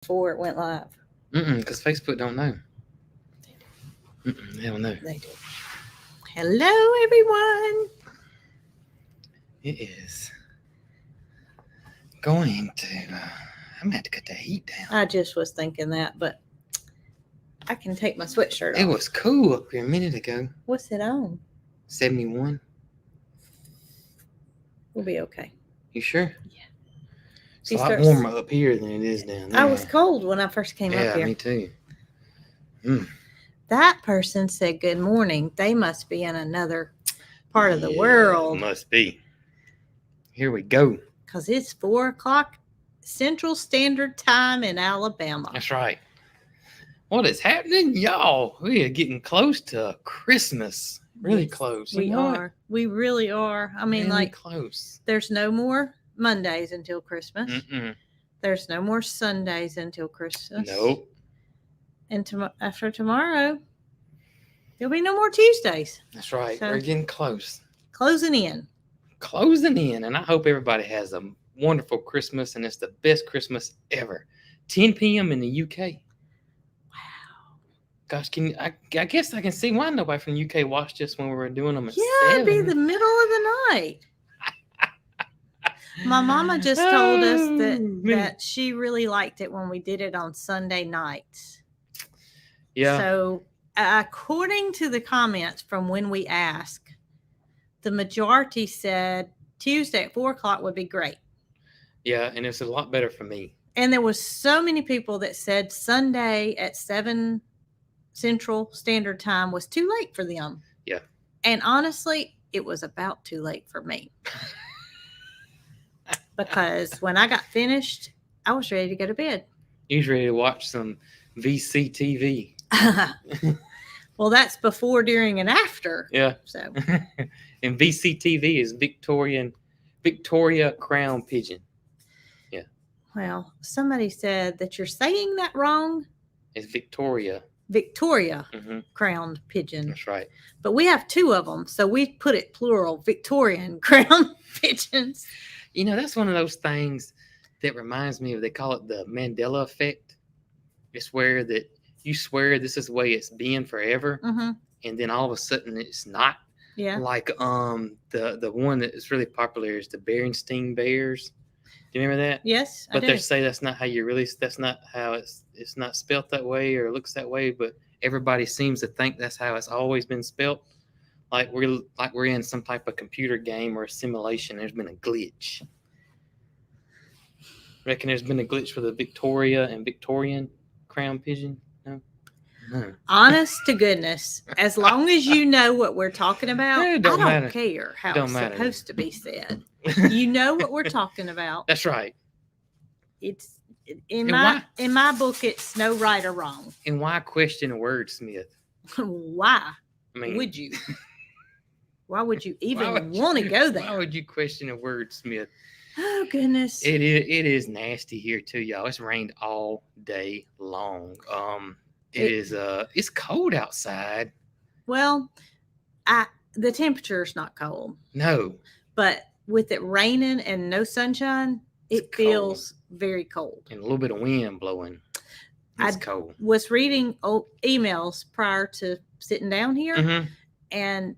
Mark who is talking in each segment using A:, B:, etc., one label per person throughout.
A: before it went live.
B: Because Facebook don't know. They don't know.
A: They do. Hello, everyone.
B: It is going to. I'm going to have to cut the heat down.
A: I just was thinking that, but I can take my sweatshirt off.
B: It was cool up here a minute ago.
A: What's it on?
B: 71.
A: We'll be okay.
B: You sure?
A: Yeah.
B: It's a lot warmer up here than it is down there.
A: I was cold when I first came up here.
B: Yeah, me too.
A: That person said good morning. They must be in another part of the world.
B: Must be. Here we go.
A: Because it's 4 o'clock Central Standard Time in Alabama.
B: That's right. What is happening, y'all? We are getting close to Christmas. Really close.
A: We are. We really are. I mean,
B: really
A: like,
B: close.
A: There's no more Mondays until Christmas.
B: Mm-mm.
A: There's no more Sundays until Christmas.
B: Nope.
A: And after tomorrow, there'll be no more Tuesdays.
B: That's right.
A: So,
B: we're getting close.
A: Closing in.
B: And I hope everybody has a wonderful Christmas, and it's the best Christmas ever. 10 p.m. in the UK.
A: Wow.
B: Gosh, I guess I can see why nobody from the UK watched us when we were doing them at 7.
A: It'd be the middle of the night. My mama just told us that she really liked it when we did it on Sunday nights.
B: Yeah.
A: So, according to the comments from when we asked, the majority said Tuesday at 4 o'clock would be great.
B: Yeah, and it's a lot better for me.
A: And there was so many people that said Sunday at 7 Central Standard Time was too late for them.
B: Yeah.
A: And honestly, it was about too late for me. Because when I got finished, I was ready to go to bed.
B: You was ready to watch some VCTV.
A: Well, that's before, during, and after.
B: Yeah.
A: So.
B: And VCTV is Victoria Crown Pigeon. Yeah.
A: Well, somebody said that you're saying that wrong.
B: It's Victoria.
A: Crowned pigeon.
B: That's right.
A: But we have 2 of them, so we put it plural, Victorian crown pigeons.
B: You know, that's one of those things that reminds me of, they call it the Mandela effect. It's where that you swear this is the way it's been forever, and then all of a sudden it's not.
A: Yeah.
B: Like the one that is really popular is the Berenstain Bears. Do you remember that?
A: Yes,
B: but they say that's not how that's not how it's not spelt that way or looks that way, but everybody seems to think that's how it's always been spelt. Like we're in some type of computer game or a simulation. There's been a glitch. Reckon there's been a glitch for the Victoria and Victorian crown pigeon? No.
A: Honest to goodness, as long as you know what we're talking about, I don't
B: matter.
A: care how
B: don't
A: it's
B: matter.
A: Supposed to be said. You know what we're talking about.
B: That's right.
A: It's in my book. It's no right or wrong.
B: And why question a wordsmith?
A: Why?
B: I mean,
A: would you? Why would you even want to go there?
B: Why would you question a wordsmith?
A: Oh goodness!
B: It is nasty here too, y'all. It's rained all day long. It's cold outside. Well,
A: the temperature's not cold.
B: No.
A: But with it raining and no sunshine, it feels very cold.
B: And a little bit of wind blowing. It's cold.
A: I was reading emails prior to sitting down here, and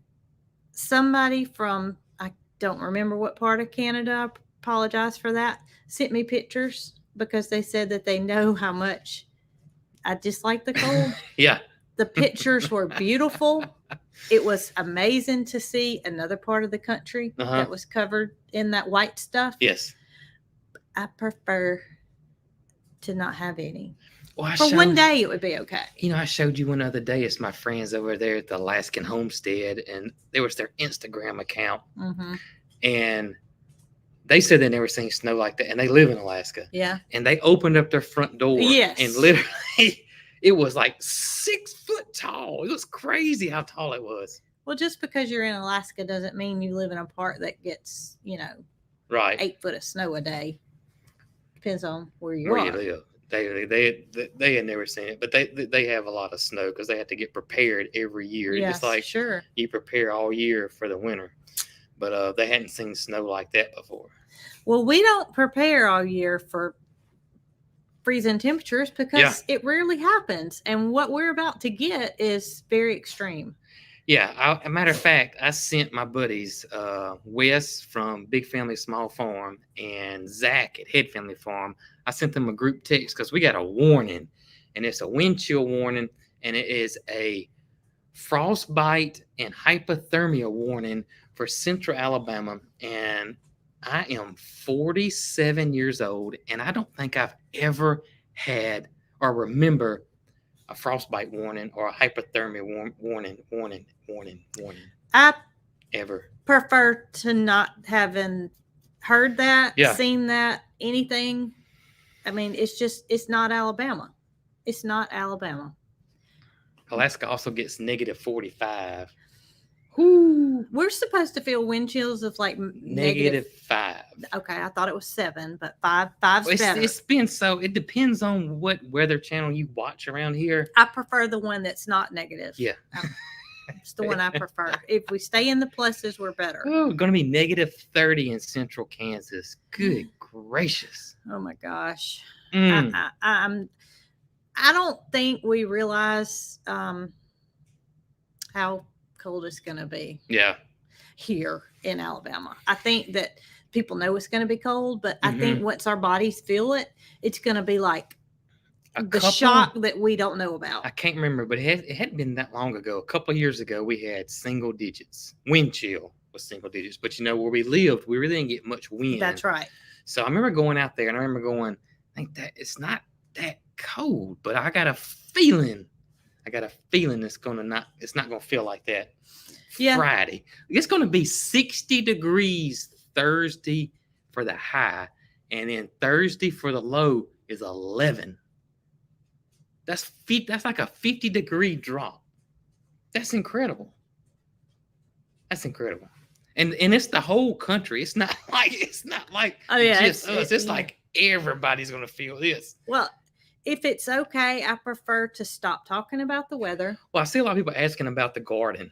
A: somebody from, I don't remember what part of Canada, I apologize for that, sent me pictures because they said that they know how much I dislike the cold.
B: Yeah.
A: The pictures were beautiful. It was amazing to see another part of the country that was covered in that white stuff.
B: Yes.
A: I prefer to not have any.
B: Well,
A: for one day, it would be okay.
B: You know, I showed you one other day. It's my friends over there at the Alaskan homestead, and there was their Instagram account. And they said they never seen snow like that, and they live in Alaska.
A: Yeah.
B: And they opened up their front door.
A: Yes.
B: And literally, it was like 6 foot tall. It was crazy how tall it was.
A: Well, just because you're in Alaska doesn't mean you live in a part that gets,
B: right,
A: 8 foot of snow a day. Depends on where you
B: live. They had never seen it, but they have a lot of snow because they have to get prepared every year.
A: Yes,
B: just like
A: sure.
B: You prepare all year for the winter. But they hadn't seen snow like that before.
A: Well, we don't prepare all year for freezing temperatures because it rarely happens. And what we're about to get is very extreme.
B: Yeah, a matter of fact, I sent my buddies, Wes from Big Family Small Farm and Zach at Head Family Farm. I sent them a group text because we got a warning, and it's a wind chill warning, and it is a frostbite and hypothermia warning for Central Alabama. And I am 47 years old, and I don't think I've ever had or remember a frostbite warning or a hypothermia warning
A: I
B: ever.
A: prefer to not having heard that, seen that, anything. I mean, it's not Alabama. It's not Alabama.
B: Alaska also gets negative 45.
A: Whoo. We're supposed to feel wind chills of like
B: negative 5.
A: Okay, I thought it was 7, but 5's better.
B: It's been so. It depends on what weather channel you watch around here.
A: I prefer the one that's not negative.
B: Yeah.
A: It's the one I prefer. If we stay in the pluses, we're better.
B: Oh, going to be negative 30 in central Kansas. Good gracious.
A: Oh my gosh. I don't think we realize how cold it's going to be.
B: Yeah.
A: Here in Alabama. I think that people know it's going to be cold, but I think once our bodies feel it, it's going to be like shock that we don't know about.
B: I can't remember, but it hadn't been that long ago. A couple of years ago, we had single digits. Wind chill was single digits. But where we lived, we really didn't get much wind.
A: That's right.
B: So I remember going out there, and I remember going, I think that it's not that cold, but I got a feeling it's not gonna feel like that. Yeah. Friday. It's gonna be 60 degrees Thursday for the high, and then Thursday for the low is 11. That's like a 50-degree drop. That's incredible. And it's the whole country. It's not like just us. It's like everybody's gonna feel this.
A: Well, if it's okay, I prefer to stop talking about the weather.
B: Well, I see a lot of people asking about the garden.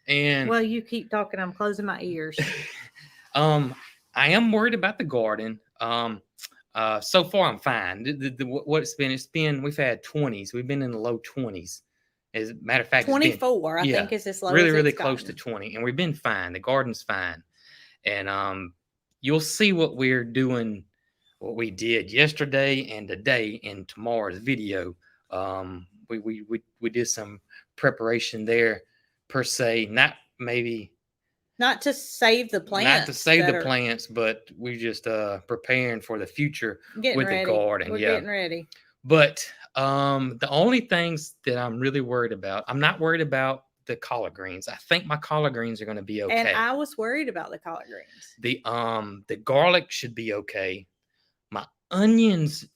B: And
A: well, you keep talking. I'm closing my ears.
B: I am worried about the garden. So far I'm fine. What it's been we've had 20s. We've been in the low 20s. As a matter of fact,
A: 24, I think is as low
B: really,
A: as
B: really
A: it's
B: close
A: gotten.
B: to 20, and we've been fine. The garden's fine, and you'll see what we're doing. What we did yesterday and today in tomorrow's video. We did some preparation there per se, not
A: to save the plants,
B: but we just preparing for the future
A: the garden. We're getting ready.
B: But the only things that I'm really worried about, I'm not worried about the collard greens. I think my collard greens are going to be okay.
A: And I was worried about the collard greens.
B: The garlic should be okay. My onions,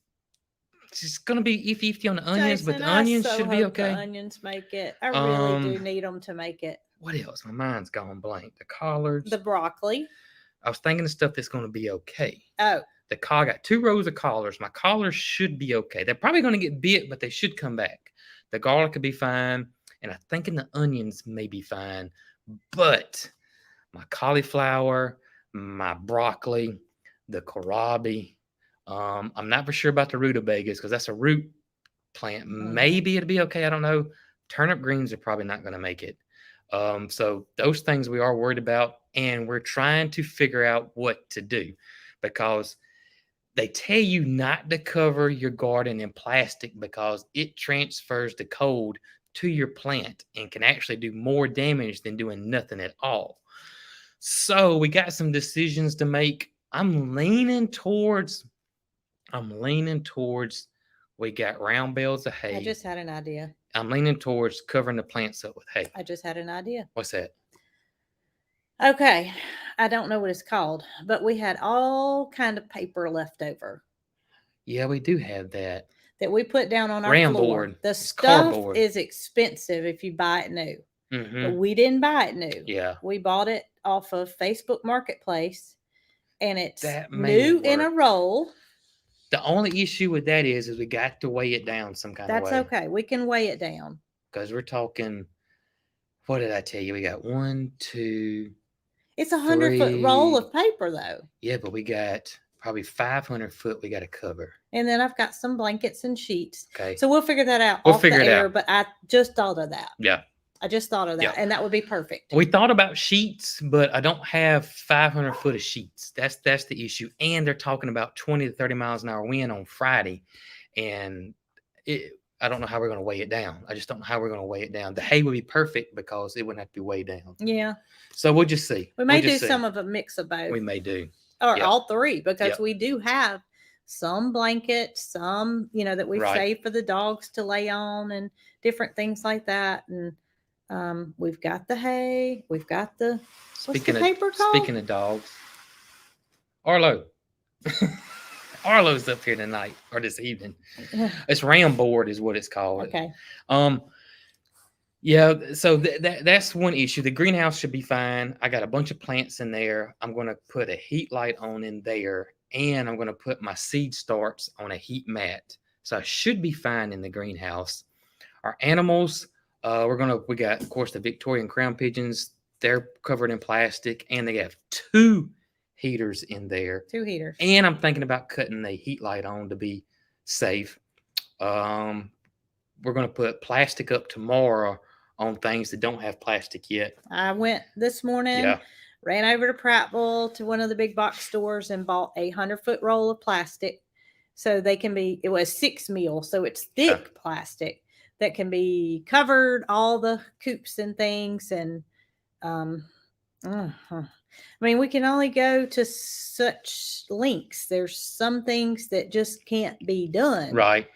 B: it's going to be iffy on the onions, but the onions should be okay.
A: The onions make it. I really do need them to make it.
B: What else? My mind's gone blank. The collards.
A: The broccoli.
B: I was thinking of stuff that's going to be okay.
A: Oh.
B: I got 2 rows of collards. My collards should be okay. They're probably going to get bit, but they should come back. The garlic could be fine. And I'm thinking the onions may be fine. But my cauliflower, my broccoli, the kohlrabi. I'm not for sure about the rutabagas because that's a root plant. Maybe it'll be okay. I don't know. Turnip greens are probably not going to make it. So those things we are worried about, and we're trying to figure out what to do because they tell you not to cover your garden in plastic because it transfers the cold to your plant and can actually do more damage than doing nothing at all. So we got some decisions to make. I'm leaning towards we got round bales of hay.
A: I just had an idea.
B: I'm leaning towards covering the plants up with hay.
A: I just had an idea.
B: What's that?
A: Okay. I don't know what it's called, but we had all kind of paper left over.
B: Yeah, we do have that.
A: That we put down on our floor.
B: Board.
A: The stuff is expensive if you buy it new.
B: Mm-hmm.
A: But we didn't buy it new.
B: Yeah.
A: We bought it off of Facebook Marketplace, and it's new in a roll.
B: The only issue with that is we got to weigh it down some kind of way.
A: That's okay. We can weigh it down.
B: Because we're talking, what did I tell you? We got 1, 2.
A: It's a 100-foot roll of paper, though.
B: Yeah, but we got probably 500 foot we got to cover.
A: And then I've got some blankets and sheets.
B: Okay.
A: So we'll figure that out
B: We'll
A: off
B: figure
A: the
B: it
A: air,
B: out.
A: but I just thought of that.
B: Yeah.
A: I just thought of that.
B: Yeah.
A: And that would be perfect.
B: We thought about sheets, but I don't have 500 foot of sheets. That's the issue. And they're talking about 20 to 30 miles an hour wind on Friday. And I don't know how we're going to weigh it down. I just don't know how we're going to weigh it down. The hay would be perfect because it wouldn't have to be weighed down.
A: Yeah.
B: So we'll just see.
A: We may do some of a mix of both.
B: We may do.
A: Or all three, because we do have some blankets, some, that we've saved for the dogs to lay on and different things like that. And we've got the hay. We've got the, what's the paper called?
B: Speaking of dogs, Arlo. Arlo's up here tonight or this evening. It's ram board is what it's called.
A: Okay.
B: Yeah, so that's one issue. The greenhouse should be fine. I got a bunch of plants in there. I'm going to put a heat light on in there, and I'm going to put my seed starts on a heat mat. So I should be fine in the greenhouse. Our animals, we got, of course, the Victorian crown pigeons. They're covered in plastic, and they have 2 heaters in there.
A: 2 heaters.
B: And I'm thinking about cutting the heat light on to be safe. We're going to put plastic up tomorrow on things that don't have plastic yet.
A: I went this morning, ran over to Prattville to one of the big box stores and bought a 100-foot roll of plastic. So they can be, it was 6 mil, so it's thick plastic that can be covered, all the coops and things. And I mean, we can only go to such lengths. There's some things that just can't be done.
B: Right.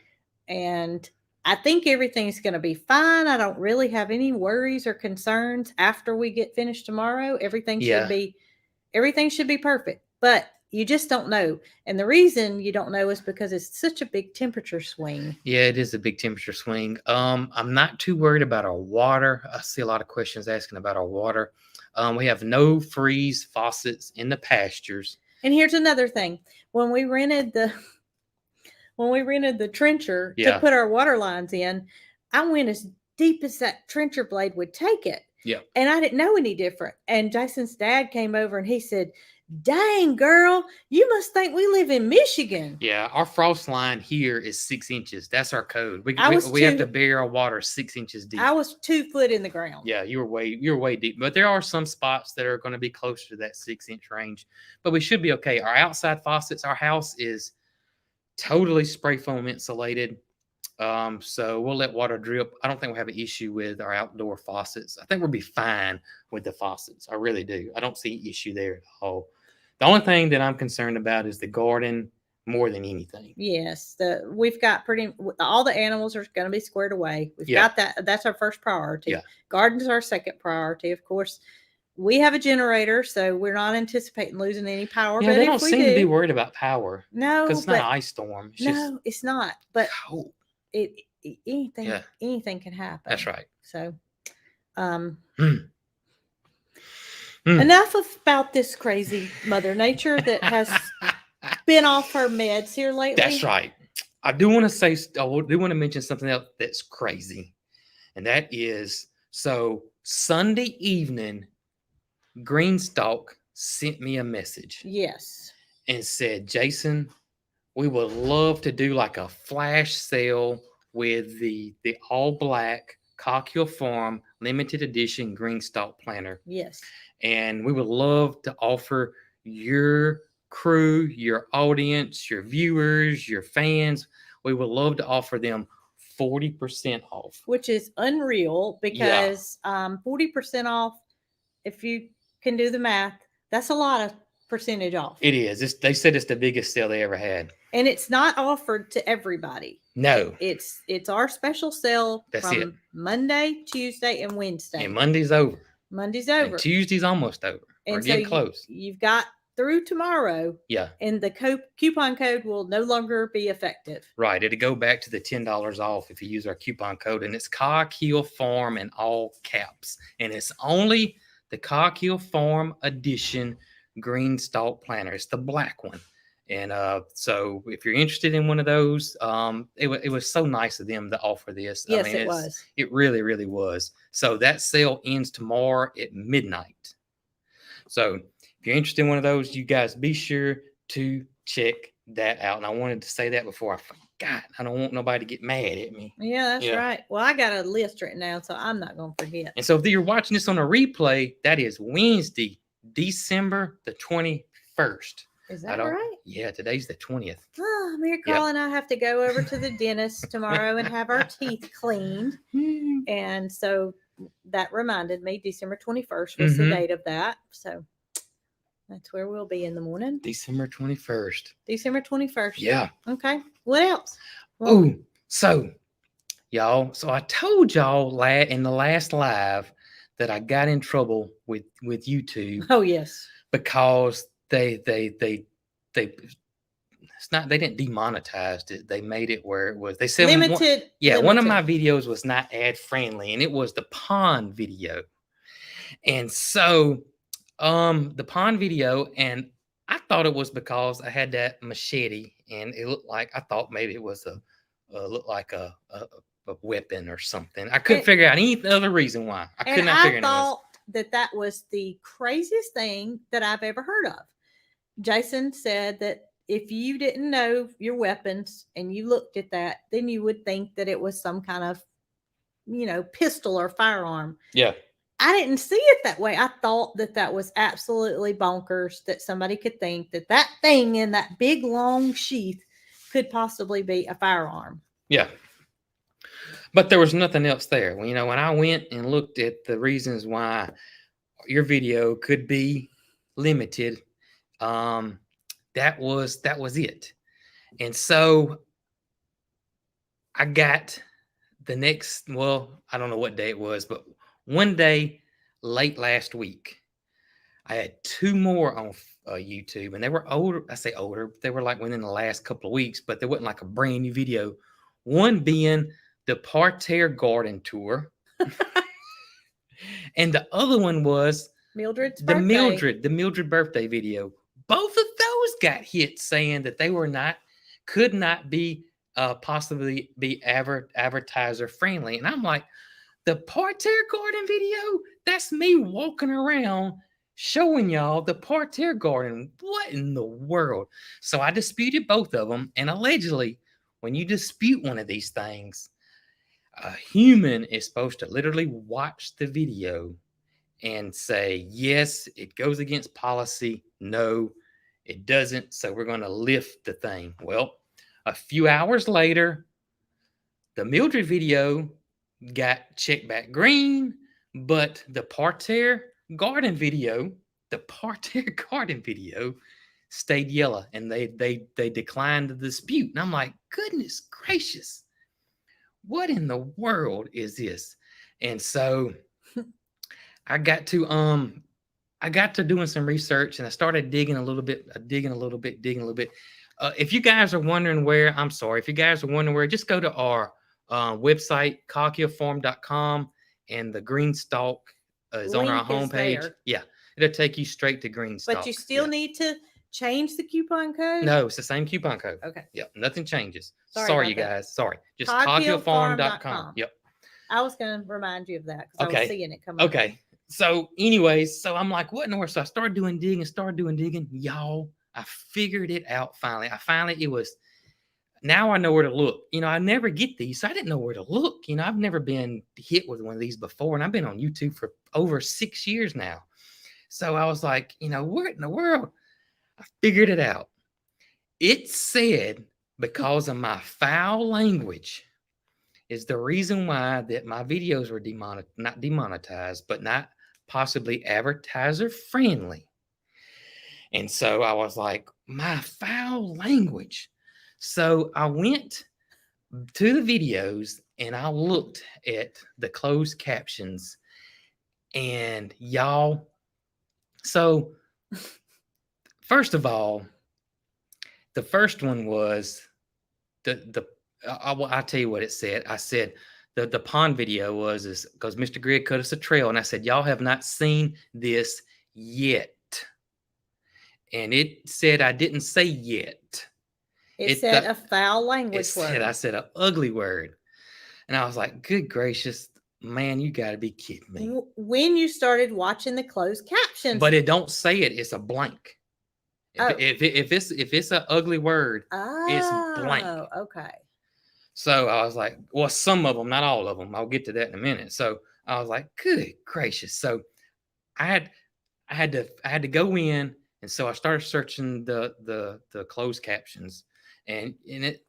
A: And I think everything's going to be fine. I don't really have any worries or concerns after we get finished tomorrow. Everything should be perfect, but you just don't know. And the reason you don't know is because it's such a big temperature swing.
B: Yeah, it is a big temperature swing. I'm not too worried about our water. I see a lot of questions asking about our water. We have no freeze faucets in the pastures.
A: And here's another thing. When we rented the trencher to put our water lines in, I went as deep as that trencher blade would take it.
B: Yeah.
A: And I didn't know any different. And Jason's dad came over and he said, "Dang, girl, you must think we live in Michigan."
B: Yeah, our frost line here is 6 inches. That's our code. We have to bury our water 6 inches deep.
A: I was 2 foot in the ground.
B: Yeah, you're way deep. But there are some spots that are going to be closer to that 6-inch range. But we should be okay. Our outside faucets, our house is totally spray foam insulated. So we'll let water drip. I don't think we'll have an issue with our outdoor faucets. I think we'll be fine with the faucets. I really do. I don't see an issue there at all. The only thing that I'm concerned about is the garden more than anything.
A: Yes. We've got all the animals are going to be squared away. We've got that. That's our first priority.
B: Yeah.
A: Garden's our second priority. Of course, we have a generator, so we're not anticipating losing any power.
B: Yeah,
A: but
B: they don't seem to be worried about power.
A: No,
B: because it's not an ice storm.
A: It's not. But
B: cold.
A: Anything can happen.
B: That's right.
A: So, enough about this crazy Mother Nature that has been off her meds here lately.
B: That's right. I do want to mention something else that's crazy, and that is Sunday evening. Greenstalk sent me a message.
A: Yes.
B: And said, "Jason, we would love to do like a flash sale with the all black Cockill Farm limited edition Greenstalk planter."
A: Yes.
B: And we would love to offer your crew, your audience, your viewers, your fans, we would love to offer them 40% off.
A: Which is unreal because 40% off, if you can do the math, that's a lot of percentage off.
B: It is. They said it's the biggest sale they ever had.
A: And it's not offered to everybody.
B: No.
A: It's our special sale from Monday, Tuesday, and Wednesday.
B: And Monday's over.
A: And
B: Tuesday's almost over.
A: And
B: we're getting close.
A: You've got through tomorrow.
B: Yeah.
A: And the coupon code will no longer be effective.
B: Right. It'll go back to the $10 off if you use our coupon code. And it's Cockill Farm in all caps. And it's only the Cockill Farm edition Greenstalk planter. It's the black one. And so if you're interested in one of those, it was so nice of them to offer this.
A: Yes, it was.
B: It really, really was. So that sale ends tomorrow at midnight. So if you're interested in one of those, you guys be sure to check that out. And I wanted to say that before I forgot. I don't want nobody to get mad at me.
A: Yeah, that's right. Well, I got a list written down, so I'm not going to forget.
B: And so if you're watching this on a replay, that is Wednesday, December the 21st.
A: Is that right?
B: Yeah, today's the 20th.
A: Oh, Mary Carl and I have to go over to the dentist tomorrow and have our teeth cleaned. And so that reminded me December 21st was the date of that. So that's where we'll be in the morning.
B: December 21st.
A: December 21st.
B: Yeah.
A: Okay. What else?
B: Oh, so y'all, so I told y'all in the last live that I got in trouble with YouTube.
A: Oh, yes.
B: Because they didn't demonetize it. They made it where it was. They said
A: limited.
B: One of my videos was not ad friendly, and it was the pond video. And so, the pond video, and I thought it was because I had that machete, and it looked like I thought maybe it was looked like a weapon or something. I couldn't figure out any other reason why. I could not figure it out.
A: That was the craziest thing that I've ever heard of. Jason said that if you didn't know your weapons and you looked at that, then you would think that it was some kind of, pistol or firearm.
B: Yeah.
A: I didn't see it that way. I thought that was absolutely bonkers that somebody could think that thing in that big long sheath could possibly be a firearm.
B: Yeah. But there was nothing else there. When I went and looked at the reasons why your video could be limited, that was it. And so I got the next, I don't know what day it was, but one day late last week, I had two more on YouTube, and they were older. I say older, they were like within the last couple of weeks, but they wasn't like a brand new video. One being the parterre garden tour. And the other one was
A: Mildred's
B: the
A: birthday.
B: Mildred birthday video. Both of those got hit saying that they could not be possibly be advertiser friendly. And I'm like, the parterre garden video, that's me walking around showing y'all the parterre garden. What in the world? So I disputed both of them. And allegedly, when you dispute one of these things, a human is supposed to literally watch the video and say, yes, it goes against policy. No, it doesn't. So we're going to lift the thing. Well, a few hours later, the Mildred video got checked back green, but the parterre garden video stayed yellow, and they declined the dispute. And I'm like, goodness gracious, what in the world is this? And so I got to doing some research, and I started digging a little bit. If you guys are wondering where, I'm sorry. If you guys are wondering where, just go to our website, cockiafarm.com, and the green stalk is on our homepage. Yeah, it'll take you straight to green stalk.
A: But you still need to change the coupon code?
B: No, it's the same coupon code.
A: Okay.
B: Yep, nothing changes.
A: Sorry
B: you guys. Sorry. Just
A: cockiafarm.com.
B: Yep.
A: I was going to remind you of that because I was seeing it come up.
B: Okay. So anyways, I'm like, what in the world? So I started doing digging. Y'all, I figured it out finally. Now I know where to look. I never get these, so I didn't know where to look. I've never been hit with one of these before, and I've been on YouTube for over 6 years now. So I was like, what in the world? I figured it out. It said, because of my foul language is the reason why that my videos were not demonetized, but not possibly advertiser friendly. And so I was like, my foul language. So I went to the videos and I looked at the closed captions, and y'all. So first of all, the first one was I'll tell you what it said. I said the pond video is because Mr. Gregg cut us a trail, and I said, y'all have not seen this yet. And it said I didn't say yet.
A: It said a foul language word.
B: I said an ugly word. And I was like, good gracious, man, you got to be kidding me.
A: When you started watching the closed captions.
B: But it don't say it. It's a blank. If it's an ugly word, it's blank.
A: Oh, okay.
B: So I was like, well, some of them, not all of them. I'll get to that in a minute. So I was like, good gracious. So I had I had to go in, and so I started searching the closed captions, and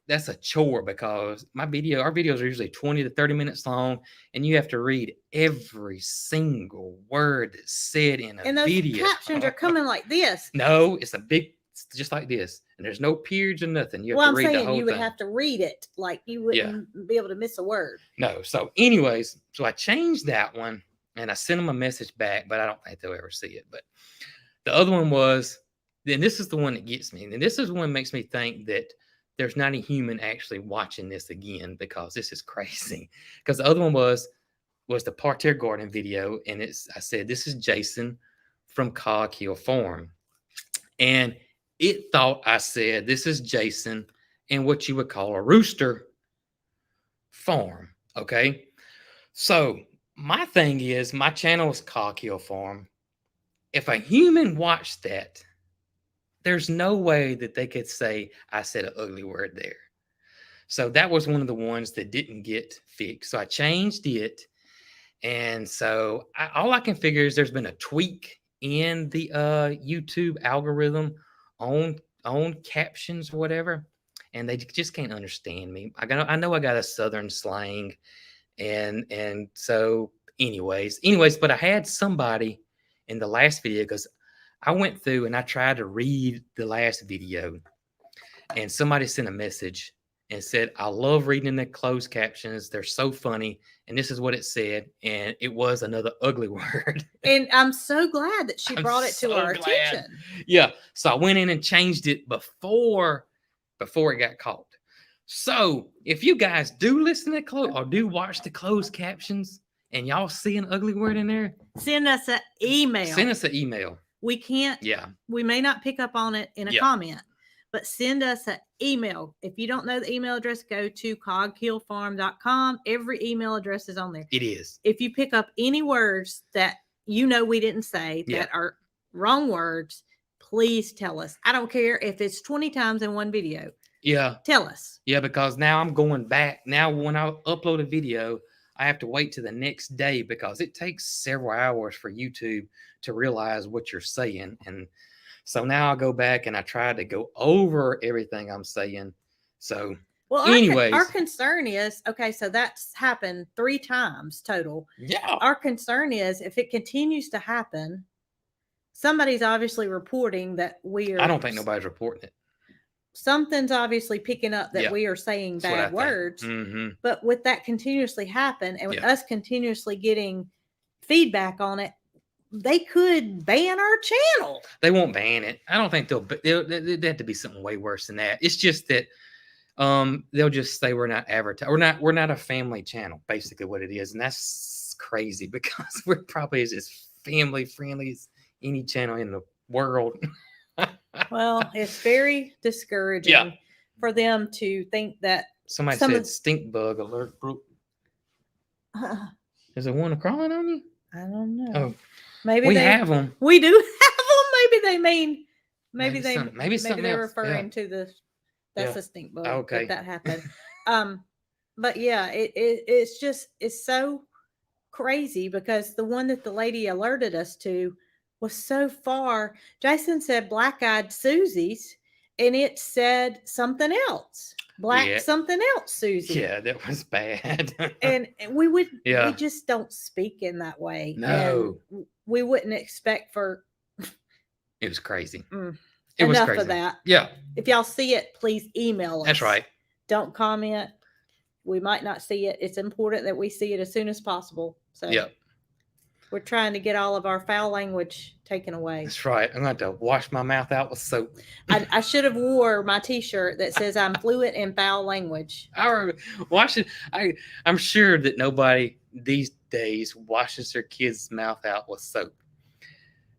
B: that's a chore because our videos are usually 20 to 30 minutes long, and you have to read every single word that's said in a
A: And those
B: video.
A: captions are coming like this.
B: No, it's just like this, and there's no periods or nothing. You have
A: Well,
B: to
A: I'm
B: read the
A: saying
B: whole
A: you would
B: thing.
A: have to read it, like you wouldn't be able to miss a word.
B: No. So, anyways, so I changed that one, and I sent them a message back, but I don't think they'll ever see it. But the other one was, then this is the one that gets me, and this is the one that makes me think that there's not a human actually watching this again, because this is crazy. Because the other one was the parterre garden video, and I said, this is Jason from Cog Hill Farm, and it thought I said, this is Jason in what you would call a rooster farm. Okay. So my thing is, my channel is Cog Hill Farm. If a human watched that, there's no way that they could say I said an ugly word there. So that was one of the ones that didn't get fixed. So I changed it. And so all I can figure is there's been a tweak in the YouTube algorithm on captions or whatever, and they just can't understand me. I know I got a Southern slang, and so anyways, but I had somebody in the last video, because I went through and I tried to read the last video, and somebody sent a message and said, I love reading the closed captions. They're so funny. And this is what it said. And it was another ugly word.
A: And I'm so glad that she brought it to our attention.
B: Yeah. So I went in and changed it before it got caught. So if you guys do listen to or do watch the closed captions and y'all see an ugly word in there,
A: send us an email.
B: We
A: can't.
B: Yeah.
A: We may not pick up on it in a comment, but send us an email. If you don't know the email address, go to coghillfarm.com. Every email address is on there.
B: It is.
A: If you pick up any words that we didn't say that are wrong words, please tell us. I don't care if it's 20 times in one video.
B: Yeah.
A: Tell us.
B: Yeah, because now I'm going back. Now when I upload a video, I have to wait to the next day, because it takes several hours for YouTube to realize what you're saying. And so now I go back and I try to go over everything I'm saying. So,
A: well,
B: anyways,
A: our concern is, okay, so that's happened 3 times total.
B: Yeah.
A: Our concern is, if it continues to happen, somebody's obviously reporting that
B: I don't think nobody's reporting it.
A: Something's obviously picking up that we are saying bad words.
B: Mm-hmm.
A: But with that continuously happen, and with us continuously getting feedback on it, they could ban our channel.
B: They won't ban it. I don't think they'll have to be something way worse than that. It's just that they'll just say we're not advertising. We're not a family channel, basically what it is. And that's crazy, because we're probably as family friendly as any channel in the world.
A: Well, it's very discouraging for them to think that
B: somebody said stink bug alert. Is there one crawling on you?
A: I don't know.
B: Oh,
A: maybe
B: we have them.
A: We do have them. Maybe they mean. Maybe they're referring to that's a stink bug.
B: Okay,
A: that happened. But yeah, it's so crazy, because the one that the lady alerted us to was so far. Jason said Black-Eyed Susie's, and it said something else. Something else, Susie.
B: Yeah, that was bad.
A: and we just don't speak in that way.
B: No.
A: And we wouldn't expect for.
B: It was crazy.
A: It was crazy. Of that.
B: Yeah.
A: If y'all see it, please email us.
B: That's right.
A: Don't comment. We might not see it. It's important that we see it as soon as possible. So we're trying to get all of our foul language taken away.
B: That's right. I'm going to have to wash my mouth out with soap.
A: I should have wore my T-shirt that says I'm fluent in foul language.
B: I'm sure that nobody these days washes their kids' mouth out with soap.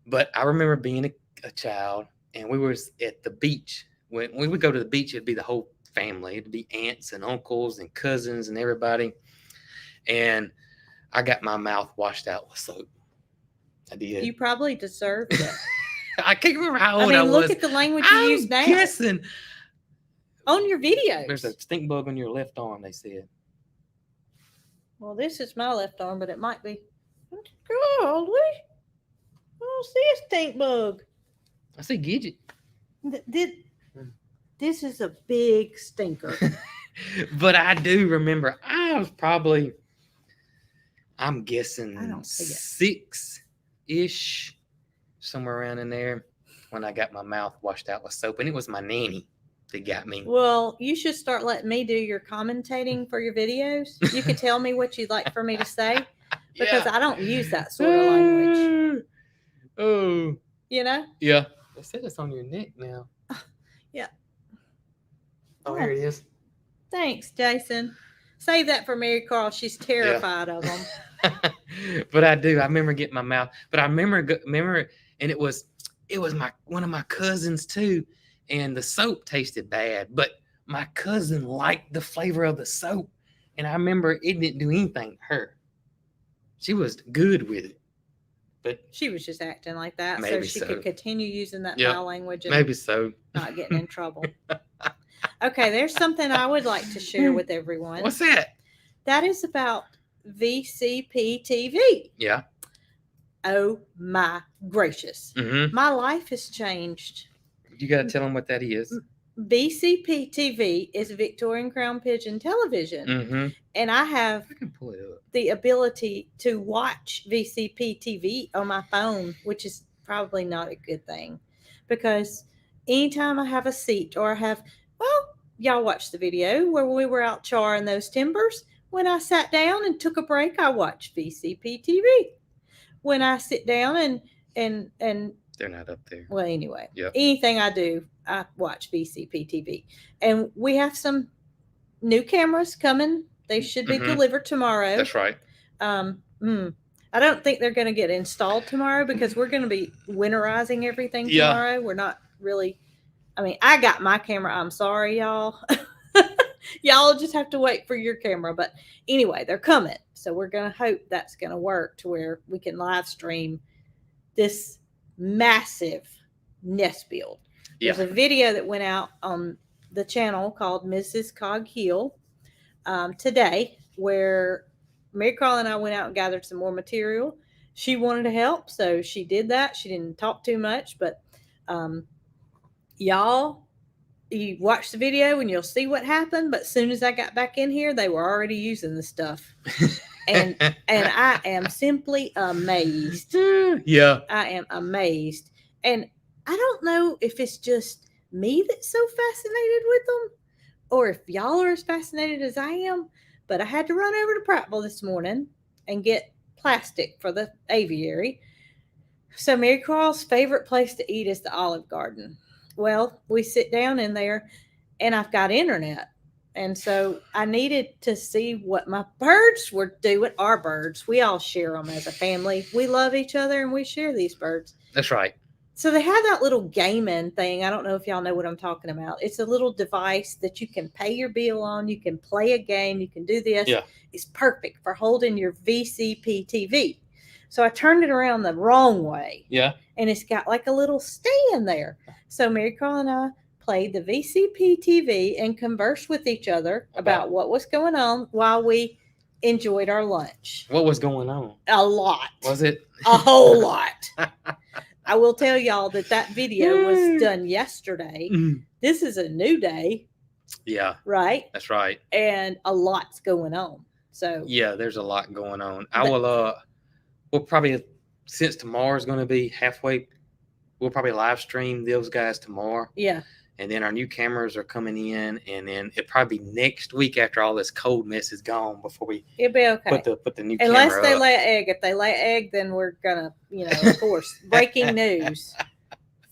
B: But I remember being a child, and we were at the beach. When we would go to the beach, it'd be the whole family. It'd be aunts and uncles and cousins and everybody. And I got my mouth washed out with soap. I did.
A: You probably deserved it.
B: I can't remember how
A: I
B: old
A: mean,
B: I was.
A: look at the language you use now
B: guessing.
A: on your videos.
B: There's a stink bug on your left arm, they said.
A: Well, this is my left arm, but it might be. Golly, I don't see a stink bug.
B: I see Gidget.
A: This is a big stinker.
B: But I do remember I was probably, I'm guessing
A: I don't see it.
B: 6-ish, somewhere around in there, when I got my mouth washed out with soap. And it was my nanny that got me.
A: Well, you should start letting me do your commentating for your videos. You can tell me what you'd like for me to say because I don't use that sort of language.
B: Oh.
A: You know?
B: Yeah. They said it's on your neck now.
A: Yeah.
B: Oh, here it is.
A: Thanks, Jason. Save that for Mary Carl. She's terrified of them.
B: But I do. I remember getting my mouth. But I remember, and it was one of my cousins too. And the soap tasted bad, but my cousin liked the flavor of the soap, and I remember it didn't do anything to her. She was good with it, but
A: she was just acting like that so
B: maybe
A: she
B: so.
A: could continue using that foul language and
B: maybe so.
A: not getting in trouble. Okay, there's something I would like to share with everyone.
B: What's that?
A: That is about VCP TV.
B: Yeah.
A: Oh my gracious.
B: Mm-hmm.
A: My life has changed.
B: You got to tell them what that is.
A: VCP TV is Victorian Crown Pigeon Television.
B: Mm-hmm.
A: And I
B: can pull it up.
A: The ability to watch VCP TV on my phone, which is probably not a good thing. Because anytime I have a seat or I have, y'all watched the video where we were out charring those timbers. When I sat down and took a break, I watched VCP TV. When I sit down and
B: they're not up there.
A: Well, anyway,
B: yep.
A: Anything I do, I watch VCP TV. And we have some new cameras coming. They should be delivered tomorrow.
B: That's right.
A: I don't think they're going to get installed tomorrow because we're going to be winterizing everything tomorrow. We're not really, I got my camera. I'm sorry, y'all. Y'all just have to wait for your camera. But anyway, they're coming. So we're going to hope that's going to work to where we can live stream this massive nest build. There's a video that went out on the channel called Mrs. Cog Hill today where Mary Carl and I went out and gathered some more material. She wanted to help, so she did that. She didn't talk too much, but y'all, you watch the video and you'll see what happened. But as soon as I got back in here, they were already using the stuff. And I am simply amazed.
B: Yeah.
A: I am amazed. And I don't know if it's just me that's so fascinated with them or if y'all are as fascinated as I am, but I had to run over to Prattville this morning and get plastic for the aviary. So Mary Carl's favorite place to eat is the Olive Garden. Well, we sit down in there and I've got internet. And so I needed to see what my birds were doing. Our birds, we all share them as a family. We love each other and we share these birds.
B: That's right.
A: So they have that little gaming thing. I don't know if y'all know what I'm talking about. It's a little device that you can pay your bill on. You can play a game. You can do this.
B: Yeah.
A: It's perfect for holding your VCP TV. So I turned it around the wrong way.
B: Yeah.
A: And it's got like a little stand there. So Mary Carl and I played the VCP TV and conversed with each other about what was going on while we enjoyed our lunch.
B: What was going on?
A: A lot.
B: Was it?
A: A whole lot. I will tell y'all that video was done yesterday. This is a new day.
B: Yeah.
A: Right?
B: That's right.
A: And a lot's going on. So
B: yeah, there's a lot going on. I will we'll probably, since tomorrow's going to be halfway, we'll probably live stream those guys tomorrow.
A: Yeah.
B: And then our new cameras are coming in, and then it'll probably be next week after all this cold mess is gone before we
A: it'll be okay.
B: Put the new
A: unless
B: camera
A: they
B: up.
A: lay an egg. If they lay an egg, then we're gonna, of course, breaking news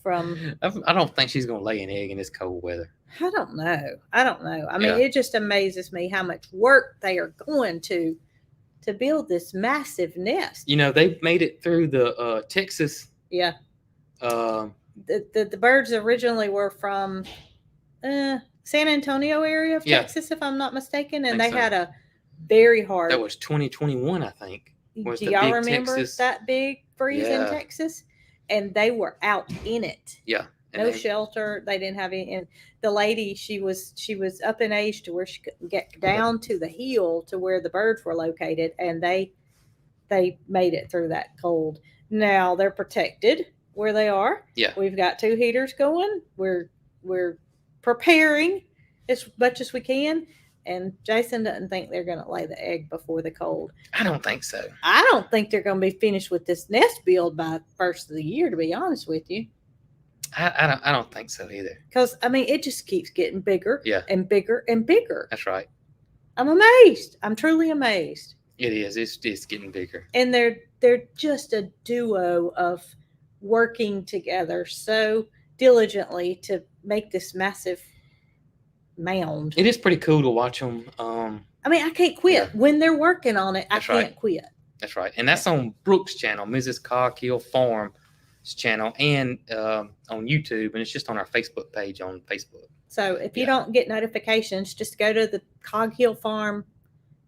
A: from.
B: I don't think she's gonna lay an egg in this cold weather.
A: I don't know. I mean, it just amazes me how much work they are going to build this massive nest.
B: They made it through the Texas.
A: Yeah. The birds originally were from San Antonio area of Texas, if I'm not mistaken, and they had a very hard.
B: That was 2021, I think.
A: Do y'all remember that big freeze in Texas? and they were out in it.
B: Yeah.
A: No shelter. They didn't have any. And the lady, she was up in age to where she couldn't get down to the hill to where the birds were located, and they made it through that cold. Now they're protected where they are.
B: Yeah.
A: We've got 2 heaters going. We're preparing as much as we can. And Jason doesn't think they're going to lay the egg before the cold.
B: I don't think so.
A: I don't think they're going to be finished with this nest build by first of the year, to be honest with you.
B: I don't think so either.
A: Because, I mean, it just keeps getting bigger and bigger and bigger.
B: That's right.
A: I'm amazed. I'm truly amazed.
B: It is. It's getting bigger.
A: And they're just a duo of working together so diligently to make this massive mound.
B: It is pretty cool to watch them.
A: I mean, I can't quit. When they're working on it, I can't quit.
B: That's right. And that's on Brooke's channel, Mrs. Coghill Farm's channel, and on YouTube, and it's just on our Facebook page on Facebook.
A: So if you don't get notifications, just go to the Coghill Farm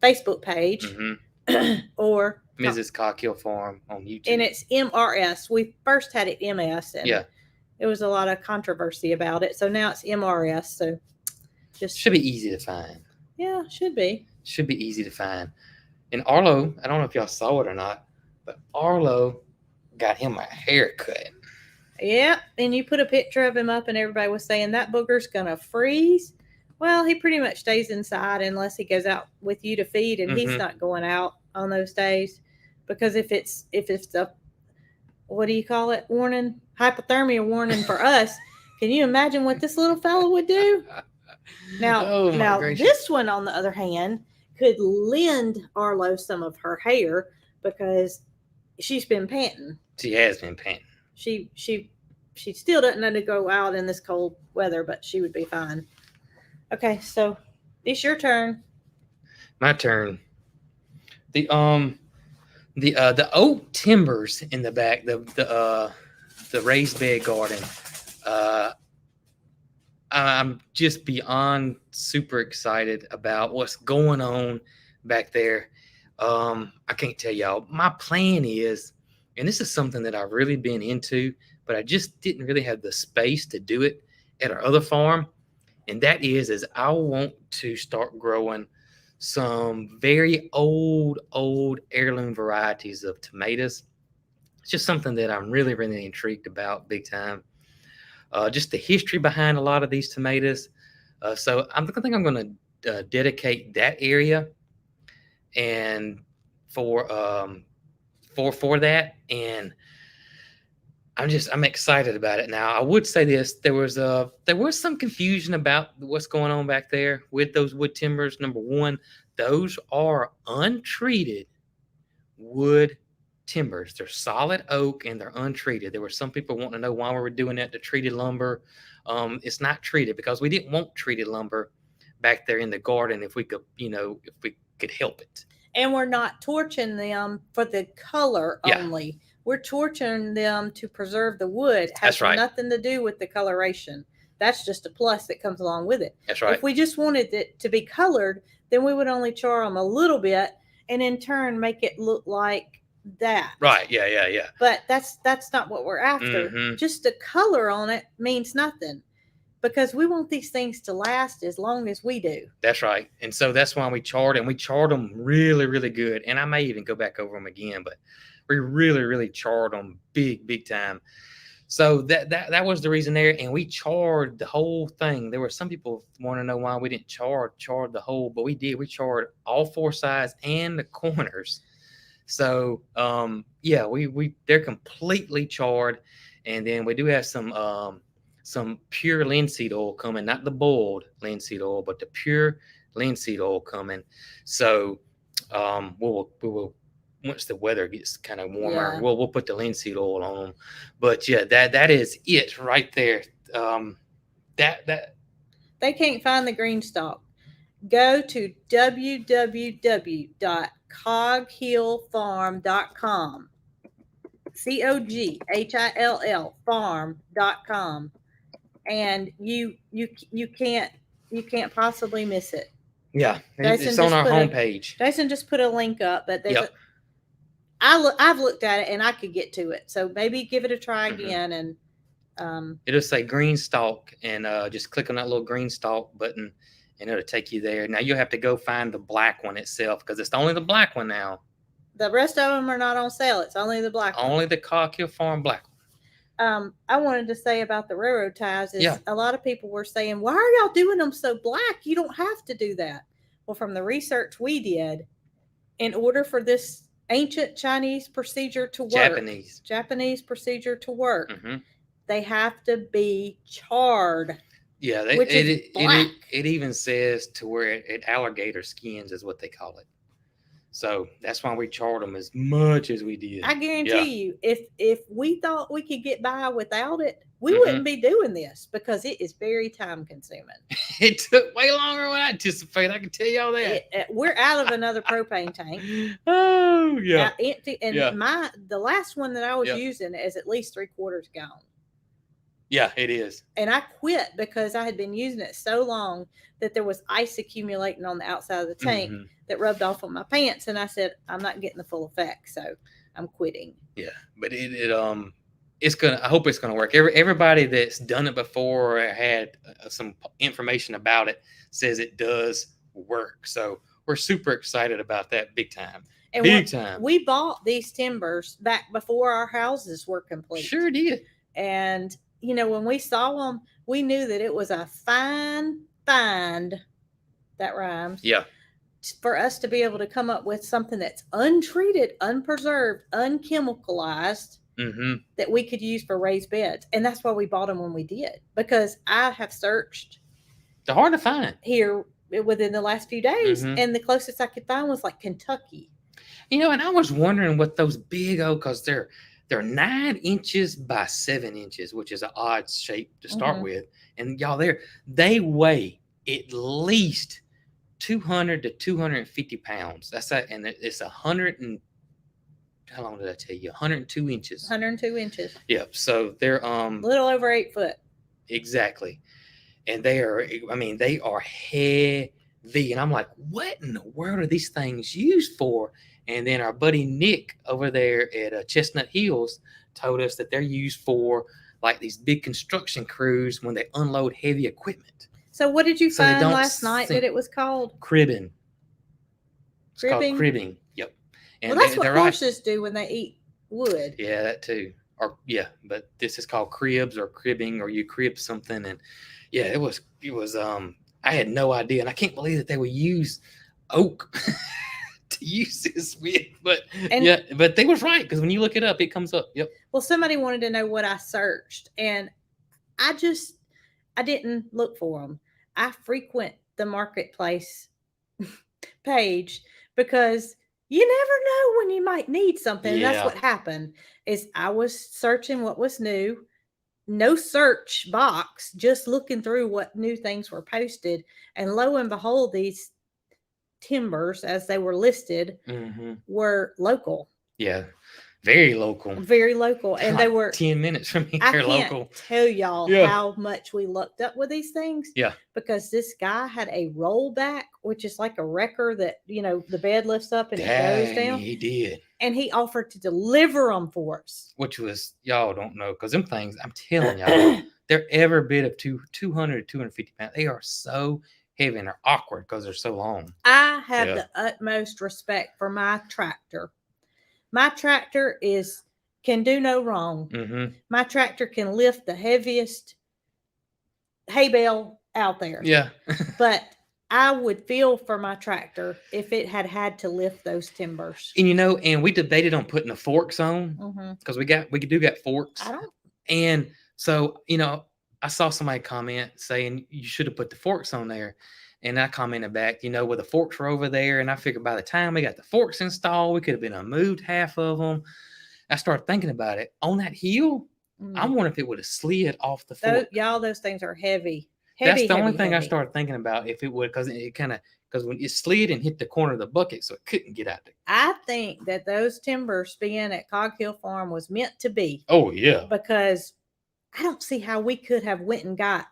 A: Facebook page or
B: Mrs. Coghill Farm on YouTube.
A: And it's MRS. We first had it MS, and there was a lot of controversy about it. So now it's MRS. So just
B: should be easy to find.
A: Yeah, should be.
B: Should be easy to find. And Arlo, I don't know if y'all saw it or not, but Arlo got him a haircut.
A: Yeah, and you put a picture of him up, and everybody was saying that booger's gonna freeze. Well, he pretty much stays inside unless he goes out with you to feed, and he's not going out on those days, because if it's a, what do you call it, warning, hypothermia warning for us, can you imagine what this little fellow would do? Now, this one, on the other hand, could lend Arlo some of her hair because she's been panting.
B: She has been panting.
A: She still doesn't know to go out in this cold weather, but she would be fine. Okay, so it's your turn.
B: My turn. The oak timbers in the back, the raised bed garden. I'm just beyond super excited about what's going on back there. I can't tell y'all. My plan is, and this is something that I've really been into, but I just didn't really have the space to do it at our other farm. And that is I want to start growing some very old heirloom varieties of tomatoes. It's just something that I'm really, really intrigued about big time. Just the history behind a lot of these tomatoes. So I think I'm going to dedicate that area and for that. And I'm excited about it now. I would say this: there was some confusion about what's going on back there with those wood timbers. Number one, those are untreated wood timbers. They're solid oak and they're untreated. There were some people wanting to know why we were doing that to treated lumber. It's not treated because we didn't want treated lumber back there in the garden if we could help it.
A: And we're not torching them for the color only. We're torching them to preserve the wood. It has nothing to do with the coloration. That's just a plus that comes along with it.
B: That's right.
A: If we just wanted it to be colored, then we would only char them a little bit and in turn make it look like that.
B: Right. Yeah.
A: But that's not what we're after.
B: Mm-hmm.
A: Just the color on it means nothing, because we want these things to last as long as we do.
B: That's right. And so that's why we charred them really, really good. And I may even go back over them again, but we really, really charred them big time. So that was the reason there. And we charred the whole thing. There were some people want to know why we didn't char the whole, but we did. We charred all 4 sides and the corners. So they're completely charred. And then we do have some pure linseed oil coming, not the boiled linseed oil, but the pure linseed oil coming. So we'll once the weather gets kind of warmer, we'll put the linseed oil on them. But yeah, that is it right there. That
A: they can't find the green stalk. Go to www.coghillfarm.com. COGHILL farm.com, and you can't possibly miss it.
B: Yeah, it's on our homepage.
A: Jason just put a link up, but there's I've looked at it and I could get to it. So maybe give it a try again. And
B: it'll say green stalk, and just click on that little green stalk button, and it'll take you there. Now you'll have to go find the black one itself, because it's only the black one now.
A: The rest of them are not on sale. It's only the black one.
B: Only the Cog Hill Farm black one.
A: I wanted to say about the railroad ties is a lot of people were saying, why are y'all doing them so black? You don't have to do that. Well, from the research we did, in order for this ancient Chinese procedure to work, Japanese procedure to work, they have to be charred.
B: Yeah, it even says to where it alligator skins is what they call it. So that's why we charred them as much as we did.
A: I guarantee you, if we thought we could get by without it, we wouldn't be doing this, because it is very time consuming.
B: It took way longer than I anticipated. I can tell y'all that.
A: We're out of another propane tank.
B: Oh yeah,
A: empty. And the last one that I was using is at least 3/4 gone.
B: Yeah, it is.
A: And I quit because I had been using it so long that there was ice accumulating on the outside of the tank that rubbed off on my pants. And I said, I'm not getting the full effect, so I'm quitting.
B: Yeah, but it's gonna. I hope it's gonna work. Everybody that's done it before or had some information about it says it does work. So we're super excited about that, big time. And big time.
A: We bought these timbers back before our houses were complete.
B: Sure did.
A: And when we saw them, we knew that it was a fine find. That rhymes.
B: Yeah.
A: For us to be able to come up with something that's untreated, unpreserved, unchemicalized, that we could use for raised beds. And that's why we bought them when we did. Because I have searched.
B: They're hard to find.
A: Here within the last few days. And the closest I could find was like Kentucky.
B: And I was wondering what those big because they're 9 inches by 7 inches, which is an odd shape to start with. And y'all, they weigh at least 200 to 250 pounds. That's that, and it's 100 and how long did I tell you? 102 inches.
A: 102 inches.
B: Yep. So they're
A: a little over 8 foot.
B: Exactly. And they are heavy. And I'm like, what in the world are these things used for? And then our buddy Nick over there at Chestnut Hills told us that they're used for like these big construction crews when they unload heavy equipment.
A: So what did you find last night that it was called?
B: Cribbing. It's called cribbing. Yep.
A: And that's what horses do when they eat wood.
B: Yeah, that too. But this is called cribs or cribbing, or you crib something. And yeah, it was I had no idea. And I can't believe that they would use oak to use this with, but they was right, because when you look it up, it comes up. Yep.
A: Well, somebody wanted to know what I searched, and I didn't look for them. I frequent the marketplace page because you never know when you might need something. Yeah. That's what happened. Is I was searching what was new, no search box, just looking through what new things were posted, and lo and behold, these timbers, as they were listed, were local.
B: Yeah, very local.
A: And they were
B: 10 minutes from here.
A: I can't tell y'all how much we looked up with these things.
B: Yeah,
A: because this guy had a rollback, which is like a wrecker that the bed lifts up and it goes down.
B: He did,
A: and he offered to deliver them for us.
B: Which was, y'all don't know, because them things, I'm telling y'all, they're every bit of 200 to 250 pounds. They are so heavy and they're awkward because they're so long.
A: I have the utmost respect for my tractor. My tractor can do no wrong. My tractor can lift the heaviest hay bale out there.
B: Yeah.
A: But I would feel for my tractor if it had to lift those timbers.
B: And and we debated on putting the forks on, because we got forks.
A: I don't.
B: And so I saw somebody comment saying you should have put the forks on there. And I commented back, where the forks were over there. And I figured by the time we got the forks installed, we could have been moved half of them. I started thinking about it. On that hill, I wonder if it would have slid off the fork.
A: Those things are heavy.
B: That's the only thing I started thinking about, if it would, because when it slid and hit the corner of the bucket, so it couldn't get out there.
A: I think that those timbers being at Cog Hill Farm was meant to be.
B: Oh, yeah.
A: Because I don't see how we could have went and got.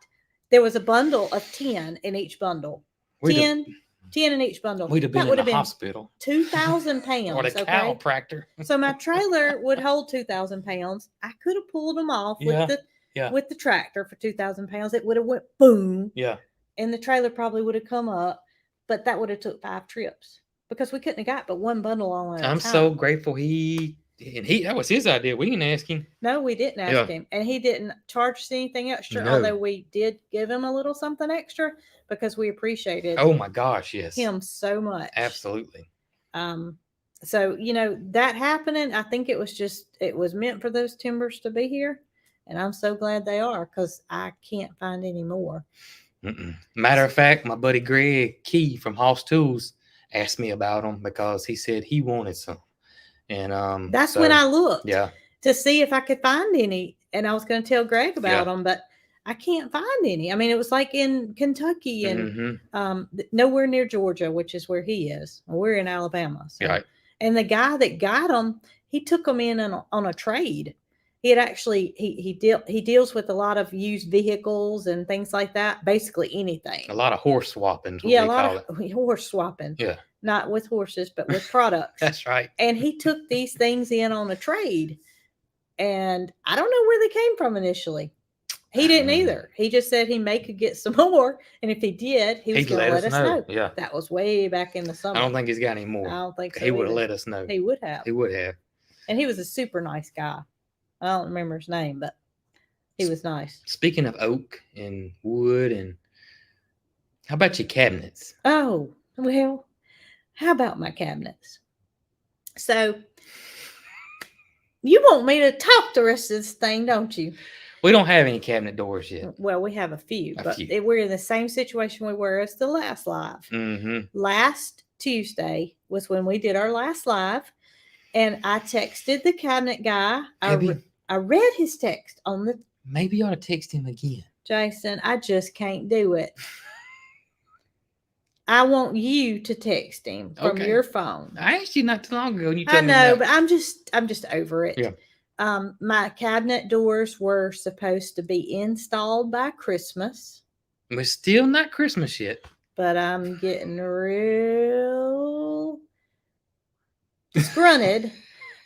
A: There was a bundle of 10 in each bundle. 10 10 in each bundle.
B: We'd have been
A: That
B: in
A: would
B: the
A: have been
B: hospital.
A: 2,000
B: Or
A: pounds.
B: the
A: Okay.
B: chiropractor.
A: So my trailer would hold 2,000 pounds. I could have pulled them off
B: Yeah.
A: with the tractor for 2,000 pounds. It would have went boom.
B: Yeah.
A: And the trailer probably would have come up, but that would have took 5 trips because we couldn't have got but one bundle on at a
B: I'm
A: time.
B: so grateful that was his idea. We didn't ask him.
A: No, we didn't ask him. And he didn't charge us anything extra, although we did give him a little something extra because we appreciated
B: Oh my gosh, yes.
A: him so much.
B: Absolutely.
A: So, that happening, I think it was meant for those timbers to be here. And I'm so glad they are because I can't find any more.
B: Matter of fact, my buddy Greg Key from Hoss Tools asked me about them because he said he wanted some. And
A: that's when I looked to see if I could find any. And I was going to tell Greg about them, but I can't find any. I mean, it was like in Kentucky and nowhere near Georgia, which is where he is. We're in Alabama. So.
B: Right.
A: And the guy that got them, he took them in on a trade. He had actually he deals with a lot of used vehicles and things like that. Basically anything.
B: A lot of horse swapping.
A: Yeah, a lot of horse swapping.
B: Yeah.
A: Not with horses, but with products.
B: That's right.
A: And he took these things in on a trade. And I don't know where they came from initially. He didn't either. He just said he could get some more. And if he did, he was going to let us know.
B: Yeah.
A: That was way back in the summer.
B: I don't think he's got any more.
A: I don't think so.
B: He would have let us know.
A: He would have.
B: He would have.
A: And he was a super nice guy. I don't remember his name, but he was nice.
B: Speaking of oak and wood, and how about your cabinets?
A: Oh, well, how about my cabinets? So, you want me to talk the rest of this thing, don't you?
B: We don't have any cabinet doors yet.
A: Well, we have a few, but we're in the same situation we were as the last live. Last Tuesday was when we did our last live, and I texted the cabinet guy. I read his text on the...
B: Maybe you ought to text him again.
A: Jason, I just can't do it. I want you to text him from your phone.
B: I asked you not too long ago. And you
A: I know, but I'm just over it.
B: Yeah.
A: My cabinet doors were supposed to be installed by Christmas.
B: We're still not Christmas yet.
A: But I'm getting real disgruntled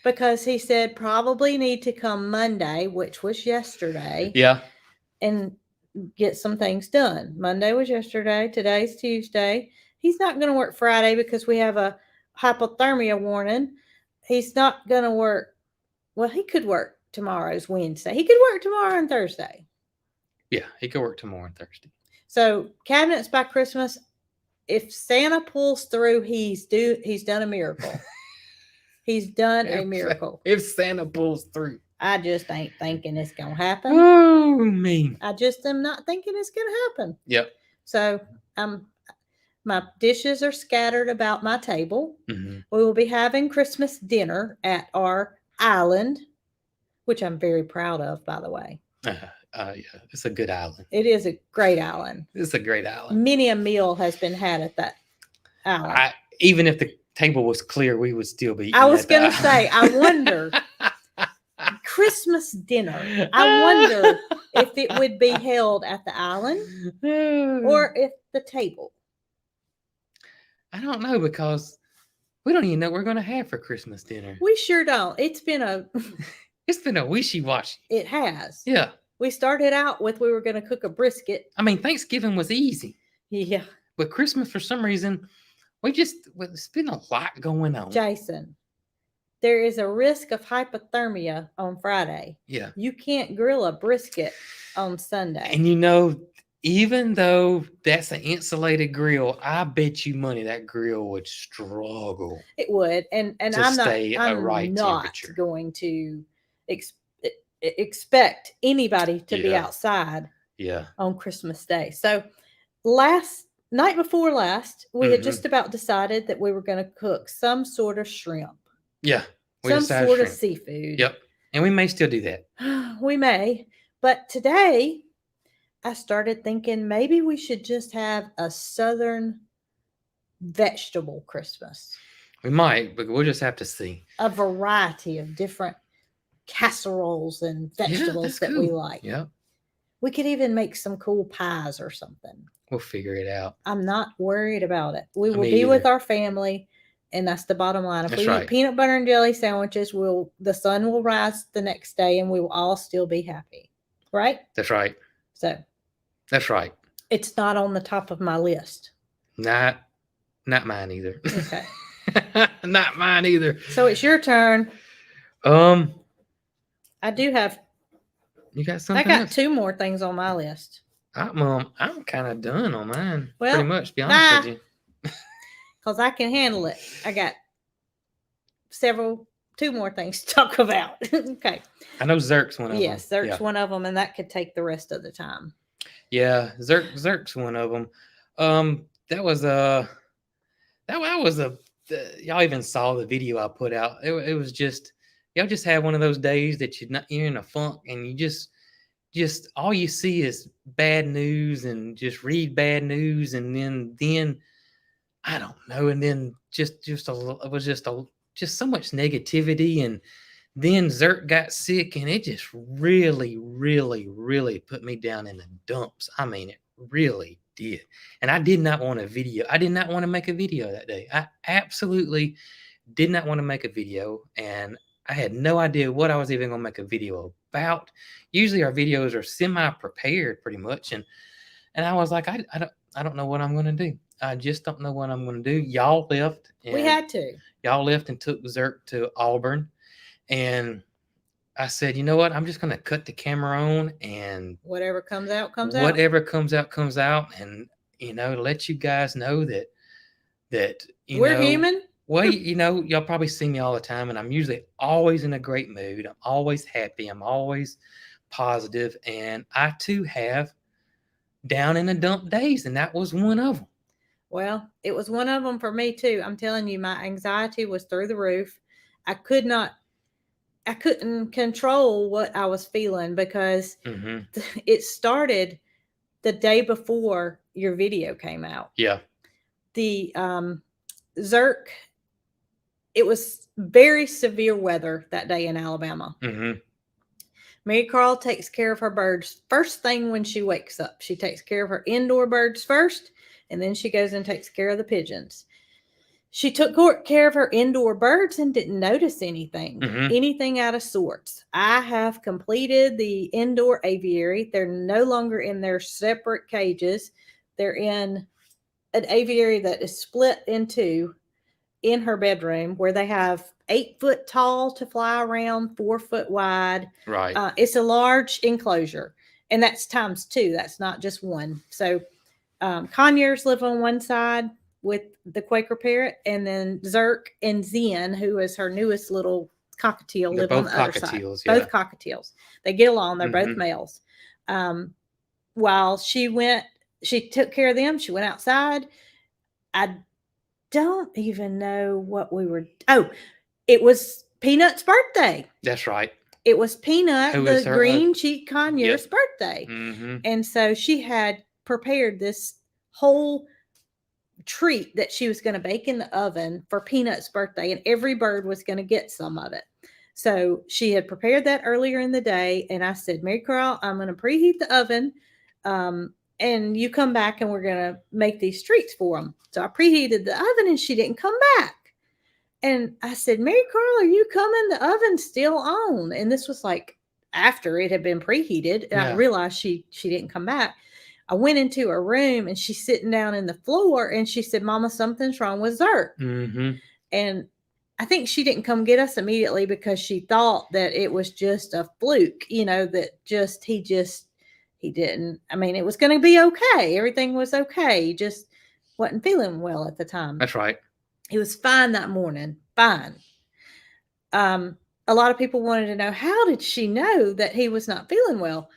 A: because he said probably need to come Monday, which was yesterday.
B: Yeah.
A: And get some things done. Monday was yesterday. Today's Tuesday. He's not going to work Friday because we have a hypothermia warning. He's not going to work. Well, he could work tomorrow's Wednesday. He could work tomorrow and Thursday.
B: Yeah, he could work tomorrow and Thursday.
A: So cabinets by Christmas. If Santa pulls through, he's done a miracle. He's done a miracle.
B: If Santa pulls through.
A: I just ain't thinking it's going to happen.
B: Oh, me.
A: I just am not thinking it's going to happen.
B: Yep.
A: So my dishes are scattered about my table.
B: Mm-hmm.
A: We will be having Christmas dinner at our island, which I'm very proud of, by the way.
B: Yeah, it's a good island.
A: It is a great island.
B: It's a great island.
A: Many a meal has been had at that island.
B: Even if the table was clear, we would still be eating.
A: I was going to say, I wonder, Christmas dinner, I wonder if it would be held at the island or if the table.
B: I don't know, because we don't even know what we're going to have for Christmas dinner.
A: We sure don't. It's been a
B: wishy-washy.
A: It has.
B: Yeah.
A: We started out with we were going to cook a brisket.
B: I mean, Thanksgiving was easy.
A: Yeah.
B: But Christmas, for some reason, it's been a lot going on.
A: Jason, there is a risk of hypothermia on Friday.
B: Yeah.
A: You can't grill a brisket on Sunday.
B: And even though that's an insulated grill, I bet you money that grill would struggle.
A: It would. And
B: to
A: I'm
B: stay
A: not,
B: a right
A: I'm not
B: temperature.
A: Going to expect anybody to be outside on Christmas Day. So night before last, we had just about decided that we were going to cook some sort of shrimp.
B: Yeah.
A: Some sort of seafood.
B: Yep. And we may still do that.
A: We may. But today, I started thinking maybe we should just have a Southern vegetable Christmas.
B: We might, but we'll just have to see.
A: A variety of different casseroles and vegetables that we like.
B: Yeah.
A: We could even make some cool pies or something.
B: We'll figure it out.
A: I'm not worried about it. We will
B: Me
A: be with
B: either.
A: our family, and that's the bottom line. If
B: That's
A: we eat
B: right.
A: peanut butter and jelly sandwiches, the sun will rise the next day, and we will all still be happy, right?
B: That's right.
A: So
B: That's right.
A: it's not on the top of my list.
B: Not mine either.
A: Okay.
B: Not mine either.
A: So it's your turn. I do have.
B: You got
A: I
B: something
A: got
B: else?
A: 2 more things on my list.
B: I'm kind of done on mine.
A: Well,
B: pretty much, to be honest with you.
A: Because I can handle it. I got 2 more things to talk about. Okay.
B: I know Zerk's one of them.
A: Yes, Zerk's one of them, and that could take the rest of the time.
B: Yeah, Zerk's one of them. That was y'all even saw the video I put out. It was just y'all just had one of those days that you're in a funk and you just all you see is bad news and just read bad news and then I don't know, and then it was just so much negativity, and then Zerk got sick and it just really, really, really put me down in the dumps. I mean, it really did. And I did not want a video. I did not want to make a video that day. I absolutely did not want to make a video, and I had no idea what I was even going to make a video about. Usually our videos are semi-prepared pretty much, and I was like, I don't know what I'm going to do. I just don't know what I'm going to do. Y'all left.
A: We had to.
B: Y'all left and took Zerk to Auburn. And I said, you know what? I'm just going to cut the camera on, and
A: whatever comes out, comes out.
B: Whatever comes out, comes out. And, let you guys know that
A: we're human.
B: Well, y'all probably see me all the time, and I'm usually always in a great mood. I'm always happy. I'm always positive. And I too have down in the dump days, and that was one of them.
A: Well, it was one of them for me too. I'm telling you, my anxiety was through the roof. I couldn't control what I was feeling because it started the day before your video came out.
B: Yeah.
A: The Zerk, it was very severe weather that day in Alabama. Mary Carl takes care of her birds first thing when she wakes up. She takes care of her indoor birds first, and then she goes and takes care of the pigeons. She took care of her indoor birds and didn't notice anything out of sorts. I have completed the indoor aviary. They're no longer in their separate cages. They're in an aviary that is split in 2 in her bedroom, where they have 8 foot tall to fly around, 4 foot wide.
B: Right.
A: It's a large enclosure, and that's times 2. That's not just 1. So Conyers live on one side with the Quaker parrot, and then Zerk and Zen, who is her newest little cockatiel, live on the other side.
B: Yeah.
A: Both cockatiels. They get along. They're both males. While she took care of them. She went outside. I don't even know what we were. Oh, it was Peanut's birthday.
B: That's right.
A: It was Peanut, the green cheek Conyers'
B: Yep.
A: birthday. And so she had prepared this whole treat that she was going to bake in the oven for Peanut's birthday, and every bird was going to get some of it. So she had prepared that earlier in the day, and I said, Mary Carl, I'm going to preheat the oven, and you come back and we're going to make these treats for them. So I preheated the oven, and she didn't come back. And I said, Mary Carl, are you coming? The oven's still on. And this was like after it had been preheated. And I realized she didn't come back. I went into her room, and she's sitting down in the floor, and she said, Mama, something's wrong with Zerk. And I think she didn't come get us immediately because she thought that it was just a fluke, that he didn't. I mean, it was going to be okay. Everything was okay. He just wasn't feeling well at the time.
B: That's right.
A: He was fine that morning. Fine. A lot of people wanted to know, how did she know that he was not feeling well?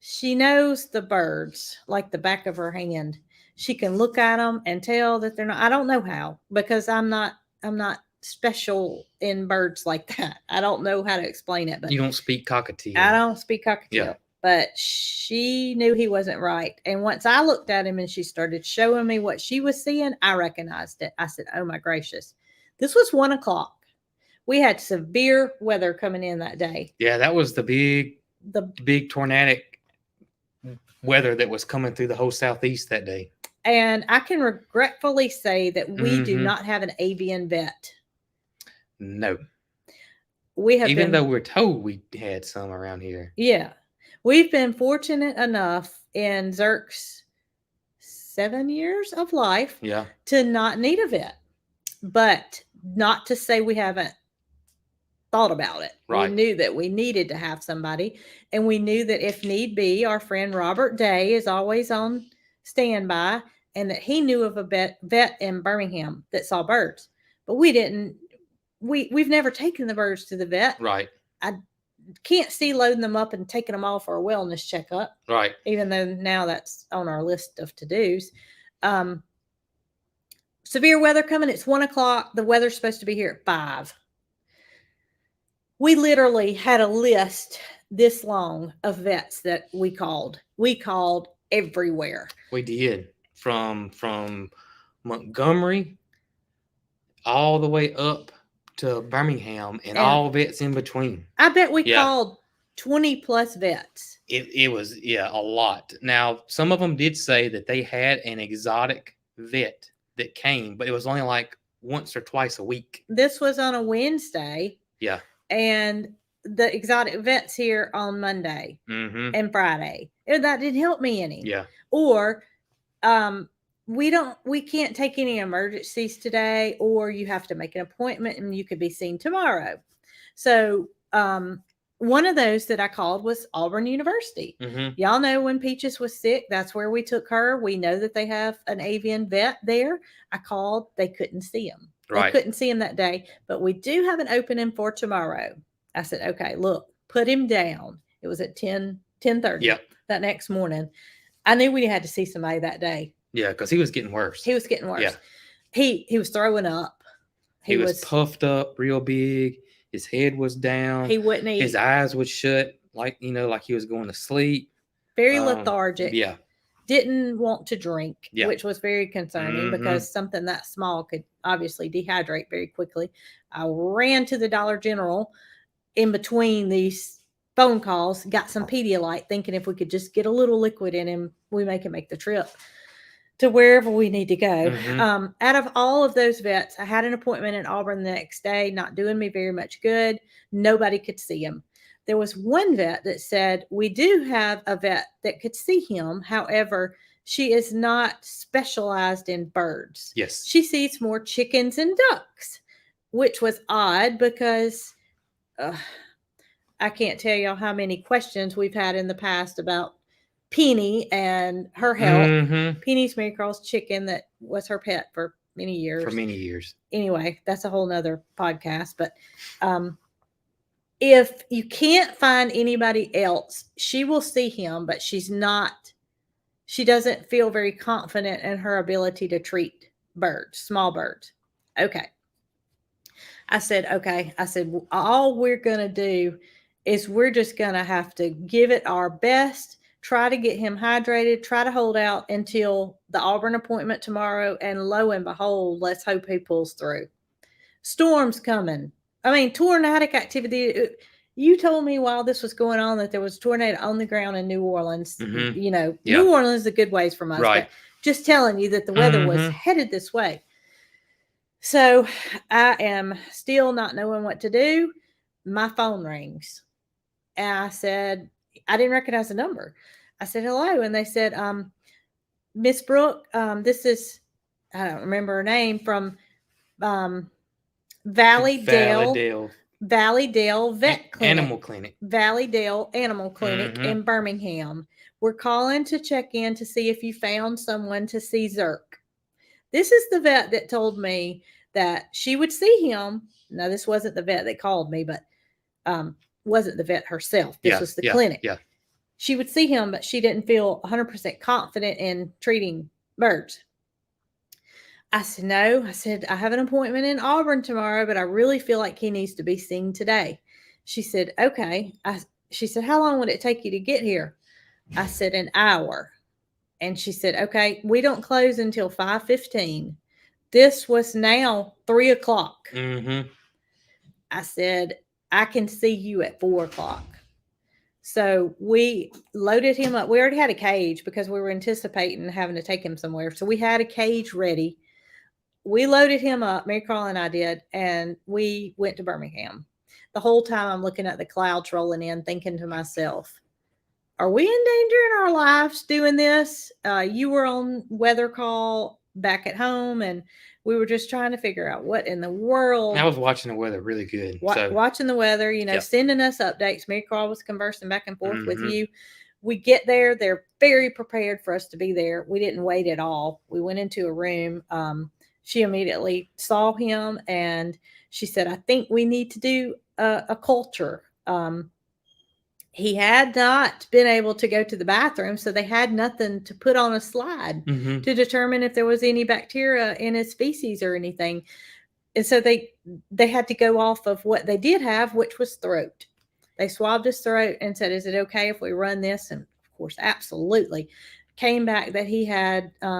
A: She knows the birds like the back of her hand. She can look at them and tell that they're not. I don't know how, because I'm not special in birds like that. I don't know how to explain it. But
B: you don't speak cockatiel.
A: I don't speak cockatiel.
B: Yeah.
A: But she knew he wasn't right. And once I looked at him and she started showing me what she was seeing, I recognized it. I said, oh my gracious. This was 1:00. We had severe weather coming in that day.
B: Yeah, that was the big tornadic weather that was coming through the whole southeast that day.
A: And I can regretfully say that we do
B: Mhm.
A: not have an avian vet.
B: No,
A: We have
B: even
A: been,
B: though we're told we had some around here.
A: yeah, we've been fortunate enough in Zerk's 7 years of life
B: Yeah,
A: to not need a vet, but not to say we haven't thought about it. We
B: right.
A: knew that we needed to have somebody, and we knew that if need be, our friend Robert Day is always on standby, and that he knew of a vet in Birmingham that saw birds. But we didn't. We've never taken the birds to the vet.
B: Right.
A: I can't see loading them up and taking them all for a wellness checkup.
B: Right.
A: Even though now that's on our list of to dos. Severe weather coming. It's 1 o'clock. The weather's supposed to be here at 5. We literally had a list this long of vets that we called. We called everywhere.
B: We did from Montgomery all the way up to Birmingham and all vets in between.
A: I bet we called 20 plus vets.
B: It was a lot. Now some of them did say that they had an exotic vet that came, but it was only like once or twice a week.
A: This was on a Wednesday.
B: Yeah.
A: And the exotic vets here on Monday and Friday. And that didn't help me any.
B: Yeah.
A: Or we can't take any emergencies today, or you have to make an appointment and you could be seen tomorrow. So one of those that I called was Auburn University. Y'all know when Peaches was sick, that's where we took her. We know that they have an avian vet there. I called, they couldn't see him. They couldn't see him that day, but we do have an opening for tomorrow. I said, okay, look, put him down. It was at 10:30 that next morning. I knew we had to see somebody that day.
B: Yeah, because he was getting worse.
A: He was getting worse. Yeah. He was throwing up.
B: He was puffed up real big. His head was down.
A: He wouldn't eat.
B: His eyes would shut, like he was going to sleep.
A: Very lethargic.
B: Yeah.
A: Didn't want to drink, which was very concerning because something that small could obviously dehydrate very quickly. I ran to the Dollar General in between these phone calls, got some Pedialyte, thinking if we could just get a little liquid in him, we can make the trip to wherever we need to go. Out of all of those vets, I had an appointment in Auburn the next day, not doing me very much good. Nobody could see him. There was one vet that said, we do have a vet that could see him. However, she is not specialized in birds.
B: Yes.
A: She sees more chickens and ducks, which was odd because I can't tell y'all how many questions we've had in the past about Penny and her health. Penny's Mary Carl's chicken that was her pet for many years. Anyway, that's a whole nother podcast. But if you can't find anybody else, she will see him, but she doesn't feel very confident in her ability to treat birds, small birds. Okay. I said, all we're going to do is we're just going to have to give it our best, try to get him hydrated, try to hold out until the Auburn appointment tomorrow. And lo and behold, let's hope he pulls through. Storms coming. I mean, tornadic activity. You told me while this was going on that there was a tornado on the ground in New Orleans. New Orleans is a good ways from us.
B: Right.
A: But just telling you that the weather was headed this way. So I am still not knowing what to do. My phone rings. And I said, I didn't recognize the number. I said, hello. And they said, Miss Brooke, this is, I don't remember her name, from Valleydale Vet Clinic.
B: Animal Clinic.
A: Valleydale Animal Clinic in Birmingham. We're calling to check in to see if you found someone to see Zerk. This is the vet that told me that she would see him. Now, this wasn't the vet that called me, but wasn't the vet herself. This was the clinic.
B: Yeah.
A: She would see him, but she didn't feel 100% confident in treating birds. I said, no. I said, I have an appointment in Auburn tomorrow, but I really feel like he needs to be seen today. She said, okay. She said, how long would it take you to get here? I said, an hour. And she said, okay, we don't close until 5:15. This was now 3 o'clock. I said, I can see you at 4 o'clock. So we loaded him up. We already had a cage because we were anticipating having to take him somewhere. So we had a cage ready. We loaded him up, Mary Carl and I did, and we went to Birmingham. The whole time I'm looking at the clouds rolling in, thinking to myself, are we endangering our lives doing this? You were on weather call back at home, and we were just trying to figure out what in the world.
B: I was watching the weather really good.
A: Watching the weather,
B: Yep.
A: sending us updates. Mary Carl was conversing back and forth with you. We get there. They're very prepared for us to be there. We didn't wait at all. We went into a room. She immediately saw him, and she said, I think we need to do a culture. He had not been able to go to the bathroom, so they had nothing to put on a slide to determine if there was any bacteria in his feces or anything. And so they had to go off of what they did have, which was throat. They swabbed his throat and said, is it okay if we run this? And of course, absolutely. Came back that he had a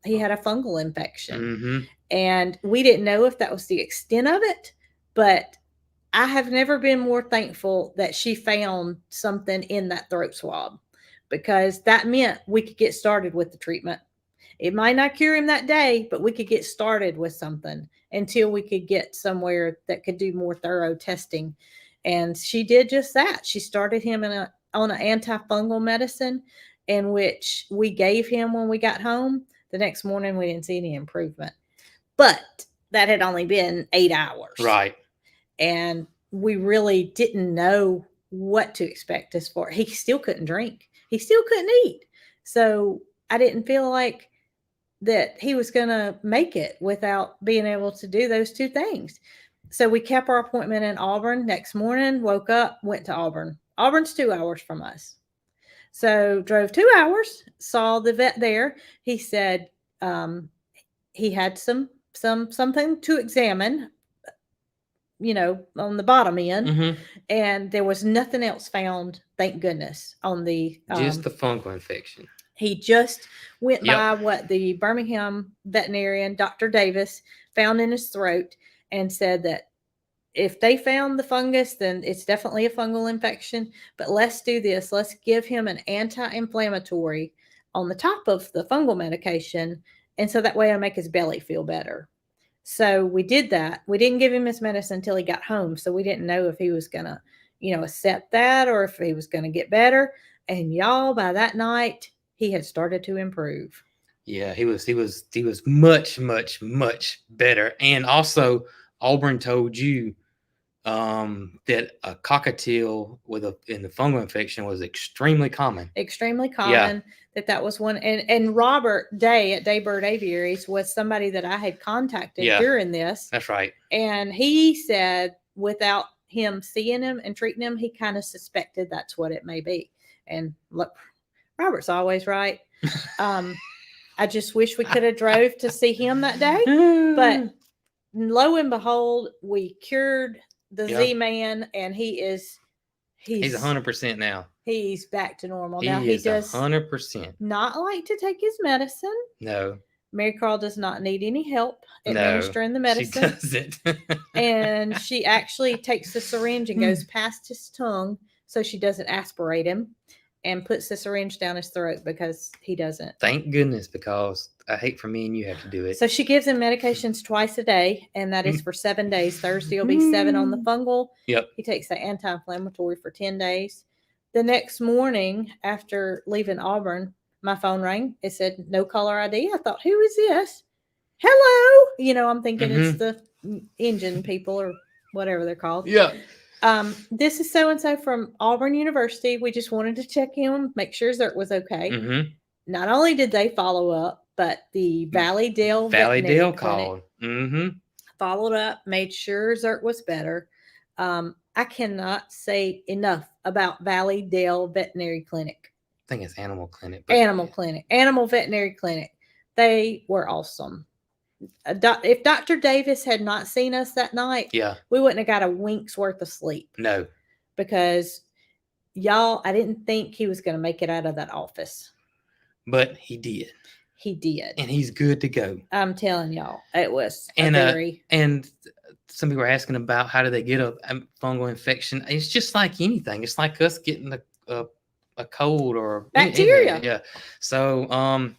A: fungal infection. And we didn't know if that was the extent of it, but I have never been more thankful that she found something in that throat swab, because that meant we could get started with the treatment. It might not cure him that day, but we could get started with something until we could get somewhere that could do more thorough testing. And she did just that. She started him on an antifungal medicine, in which we gave him when we got home. The next morning, we didn't see any improvement. But that had only been 8 hours.
B: Right.
A: And we really didn't know what to expect as far. He still couldn't drink. He still couldn't eat. So I didn't feel like that he was going to make it without being able to do those two things. So we kept our appointment in Auburn. Next morning, woke up, went to Auburn. Auburn's 2 hours from us. So drove 2 hours, saw the vet there. He said he had something to examine, on the bottom end, and there was nothing else found, thank goodness, on the
B: just the fungal infection.
A: He just went by what the Birmingham veterinarian, Dr. Davis, found in his throat, and said that if they found the fungus, then it's definitely a fungal infection. But let's do this. Let's give him an anti-inflammatory on the top of the fungal medication, and so that way it'll make his belly feel better. So we did that. We didn't give him his medicine until he got home, so we didn't know if he was going to, accept that or if he was going to get better. And y'all, by that night, he had started to improve.
B: Yeah, he was much, much, much better. And also, Auburn told you that a cockatiel in the fungal infection was extremely common.
A: Extremely common. Yeah. That was one. And Robert Day at Daybird Aviaries was somebody that I had contacted during this.
B: That's right.
A: And he said, without him seeing him and treating him, he kind of suspected that's what it may be. And look, Robert's always right. I just wish we could have drove to see him that day. But lo and behold, we cured the Z-Man, and he's
B: 100% now.
A: He's back to normal.
B: He
A: now
B: he does 100%
A: not like to take his medicine.
B: No.
A: Mary Carl does not need any help administering the medicine.
B: She doesn't.
A: And she actually takes the syringe and goes past his tongue so she doesn't aspirate him, and puts the syringe down his throat because he doesn't.
B: Thank goodness, because I hate for me and you have to do it.
A: So she gives him medications twice a day, and that is for 7 days. Thursday will be 7 on the fungal.
B: Yep.
A: He takes the anti-inflammatory for 10 days. The next morning after leaving Auburn, my phone rang. It said no caller ID. I thought, who is this? Hello. I'm thinking it's the engine people or whatever they're called.
B: Yeah.
A: This is so-and-so from Auburn University. We just wanted to check in, make sure Zert was okay. Not only did they follow up, but the Valleydale
B: called.
A: Followed up, made sure Zert was better. I cannot say enough about Valleydale Veterinary Clinic.
B: I think it's Animal Clinic.
A: Animal Veterinary Clinic. They were awesome. If Dr. Davis had not seen us that night, we wouldn't have got a wink's worth of sleep.
B: No.
A: Because, y'all, I didn't think he was going to make it out of that office.
B: But he did.
A: He did.
B: And he's good to go.
A: I'm telling y'all, it was
B: and some people are asking about how do they get a fungal infection. It's just like anything. It's like us getting the a cold or
A: Bacteria.
B: Yeah. So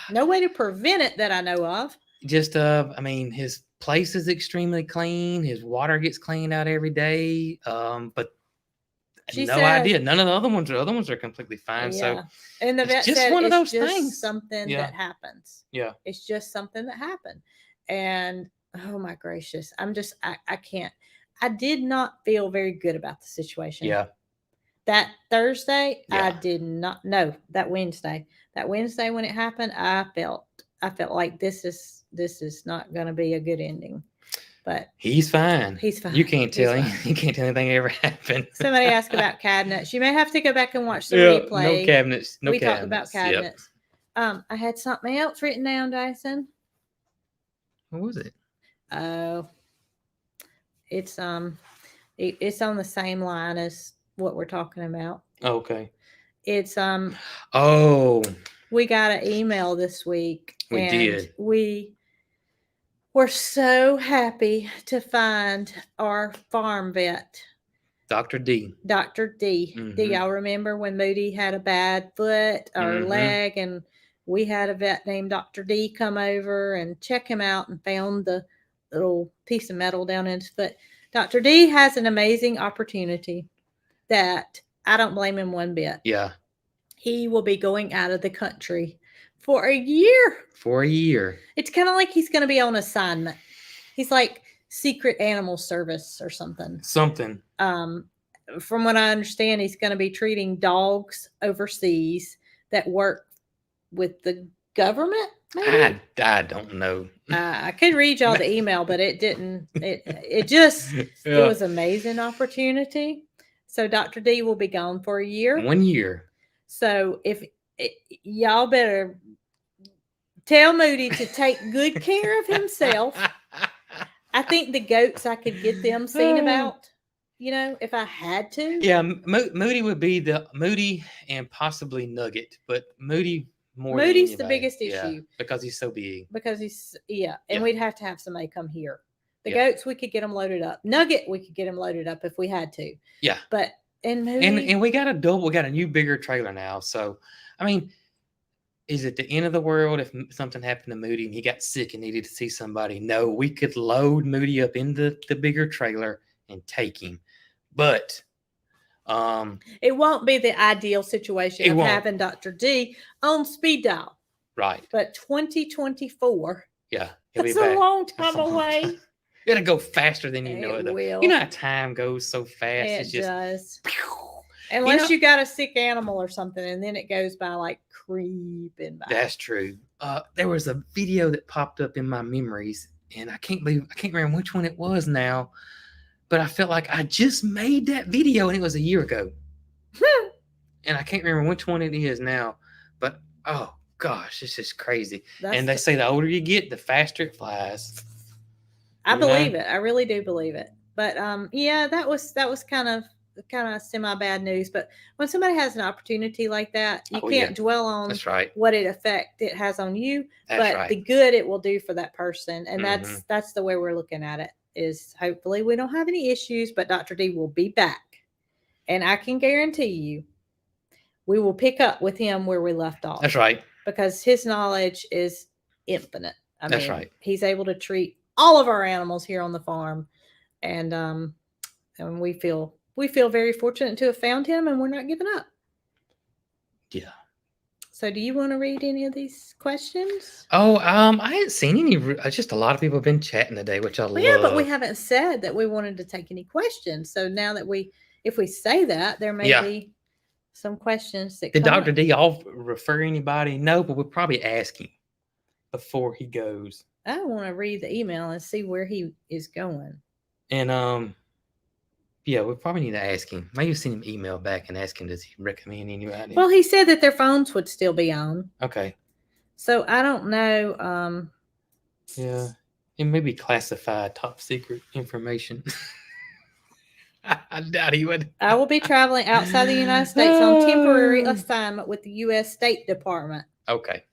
A: No way to prevent it that I know of.
B: just I mean, his place is extremely clean. His water gets cleaned out every day. But
A: She
B: no
A: said,
B: idea. None of the other ones are completely fine. So
A: yeah. And the
B: it's
A: vet
B: just
A: said
B: one of
A: it's
B: those
A: just
B: things.
A: something
B: Yeah.
A: that happens.
B: Yeah.
A: It's just something that happened. And oh my gracious, I can't. I did not feel very good about the situation.
B: Yeah.
A: That Thursday,
B: Yeah.
A: I did not know. That Wednesday when it happened, I felt like this is not going to be a good ending. But
B: he's fine.
A: He's fine.
B: You can't tell
A: He's
B: him.
A: fine.
B: You can't tell anything ever happened.
A: Somebody asked about cabinets. You may have to go back and watch the
B: Yeah,
A: replay.
B: no cabinets. No
A: we
B: cabinets.
A: talked about cabinets. Yep. I had something else written down, Dyson.
B: What was it?
A: Oh, it's it's on the same line as what we're talking about.
B: Oh, okay.
A: It's
B: Oh,
A: we got an email this week.
B: We did.
A: We were so happy to find our farm vet,
B: Dr. D.
A: Dr. D.
B: Mhm.
A: Do y'all remember when Moody had a bad foot or leg, and we had a vet named Dr. D come over and check him out and found the little piece of metal down in his foot? Dr. D has an amazing opportunity that I don't blame him one bit.
B: Yeah.
A: He will be going out of the country for a year.
B: For a year.
A: It's kind of like he's going to be on assignment. He's like Secret Animal Service or something. From what I understand, he's going to be treating dogs overseas that work with the government. Maybe?
B: I don't know.
A: I could read y'all the email, but it didn't. It just It was an amazing opportunity. So Dr. D will be gone for a year.
B: 1 year.
A: So y'all better tell Moody to take good care of himself. I think the goats I could get them seen about, if I had to.
B: Yeah, Moody would be Moody and possibly Nugget, but Moody's the
A: biggest issue
B: because he's so big.
A: And we'd have to have somebody come here. The goats, we could get them loaded up. Nugget, we could get them loaded up if we had to.
B: Yeah,
A: but Moody,
B: and we got we got a new bigger trailer now. So I mean, is it the end of the world if something happened to Moody and he got sick and needed to see somebody? No, we could load Moody up in the bigger trailer and take him. But
A: it won't be the ideal situation of having Dr. D on speed dial.
B: Right.
A: But 2024.
B: Yeah.
A: That's a long time away.
B: It'll go faster than you know it.
A: Will.
B: You know how time goes so fast.
A: It does. Unless you got a sick animal or something, and then it goes by like creeping by.
B: That's true. There was a video that popped up in my memories, and I can't remember which one it was now, but I felt like I just made that video, and it was a year ago. And I can't remember which one it is now, but oh gosh, it's just crazy. And they say the older you get, the faster it flies.
A: I believe it. I really do believe it. But yeah, that was kind of semi bad news. But when somebody has an opportunity like that, you can't dwell on what effect it has on you, but the good it will do for that person. And that's the way we're looking at it. Is hopefully we don't have any issues, but Dr. D will be back, and I can guarantee you, we will pick up with him where we left off.
B: That's right, because
A: his knowledge is infinite.
B: That's right.
A: He's able to treat all of our animals here on the farm, and we feel very fortunate to have found him, and we're not giving up.
B: Yeah.
A: So, do you want to read any of these questions?
B: Oh, I hadn't seen any. Just a lot of people have been chatting today, which I love.
A: Yeah, but we haven't said that we wanted to take any questions. So now that if we say that, there may be some questions that.
B: Did Dr. D refer anybody? No, but we'll probably ask him before he goes.
A: I want to read the email and see where he is going.
B: And yeah, we probably need to ask him. Maybe send him an email back and ask him, does he recommend anybody?
A: Well, he said that their phones would still be on.
B: Okay.
A: So I don't know.
B: Yeah, it may be classified, top secret information. I doubt he would.
A: I will be traveling outside the United States on temporary assignment with the U.S. State Department.
B: Okay.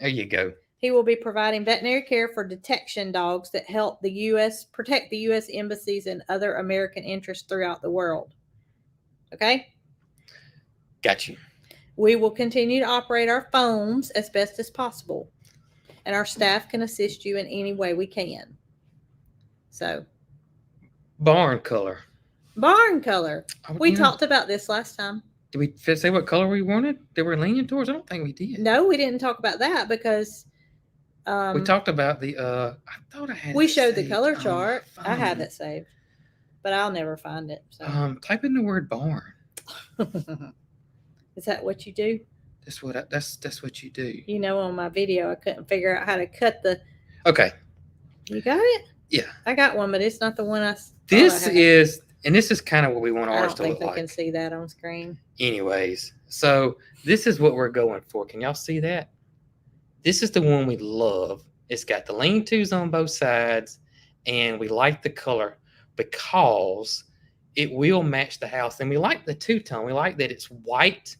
B: There you go.
A: He will be providing veterinary care for detection dogs that help protect the U.S. embassies and other American interests throughout the world. Okay?
B: Got you.
A: We will continue to operate our phones as best as possible, and our staff can assist you in any way we can. So,
B: Barn color.
A: barn color.
B: Oh,
A: We talked about this last time.
B: Did we say what color we wanted? That we're leaning towards? I don't think we did.
A: No, we didn't talk about that because
B: we talked about the. I thought I had.
A: We showed the color chart. I have it saved, but I'll never find it. So.
B: Type in the word barn.
A: Is that what you do?
B: That's what you do.
A: You know, on my video, I couldn't figure out how to cut the.
B: Okay.
A: You got it?
B: Yeah.
A: I got one, but it's not the one I.
B: This is kind of what we want ours to look like. I don't
A: think they can see that on screen.
B: Anyways, so this is what we're going for. Can y'all see that? This is the one we love. It's got the lean-tos on both sides, and we like the color because it will match the house. And we like the two-tone. We like that it's white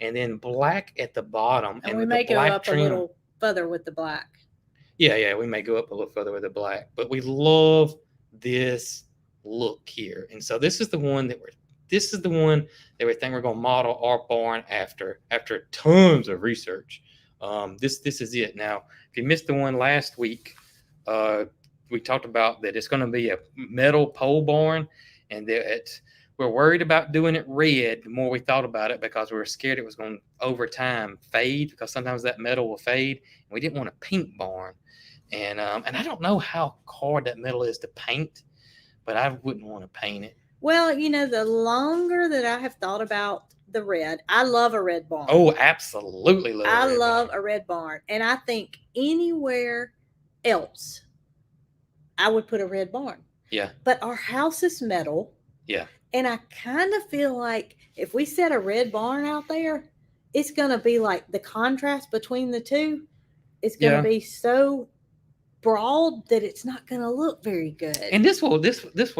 B: and then black at the bottom.
A: And we may go up a little further with the black.
B: Yeah, we may go up a little further with the black. But we love this look here. And so this is the one that we think we're going to model our barn after tons of research. This is it. Now, if you missed the one last week, we talked about that it's going to be a metal pole barn, and that we're worried about doing it red the more we thought about it, because we were scared it was going to over time fade, because sometimes that metal will fade, and we didn't want a pink barn. And I don't know how hard that metal is to paint, but I wouldn't want to paint it.
A: Well, you know, the longer that I have thought about the red, I love a red barn.
B: Oh, absolutely love
A: I love a red barn. And I think anywhere else, I would put a red barn.
B: Yeah.
A: But our house is metal.
B: Yeah.
A: And I kind of feel like if we set a red barn out there, it's going to be like the contrast between the two. It's going to be so broad that it's not going to look very good.
B: And this will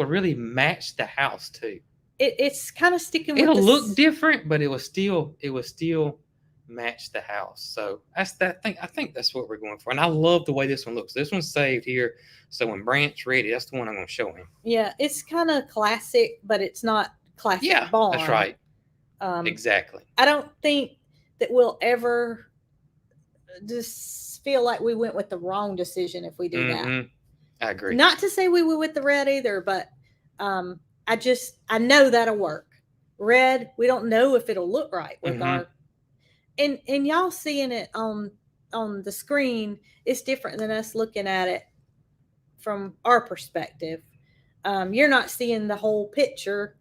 B: really match the house too.
A: It's kind of sticking with
B: it'll look different, but it will still match the house. So I think that's what we're going for. And I love the way this one looks. This one's saved here, so when Brant's ready, that's the one I'm going to show him.
A: Yeah, it's kind of classic, but it's not classic barn.
B: That's right. Exactly.
A: I don't think that we'll ever just feel like we went with the wrong decision if we do that.
B: I agree.
A: Not to say we went with the red either, but I know that'll work. Red, we don't know if it'll look right with our and y'all seeing it on the screen is different than us looking at it from our perspective. You're not seeing the whole picture.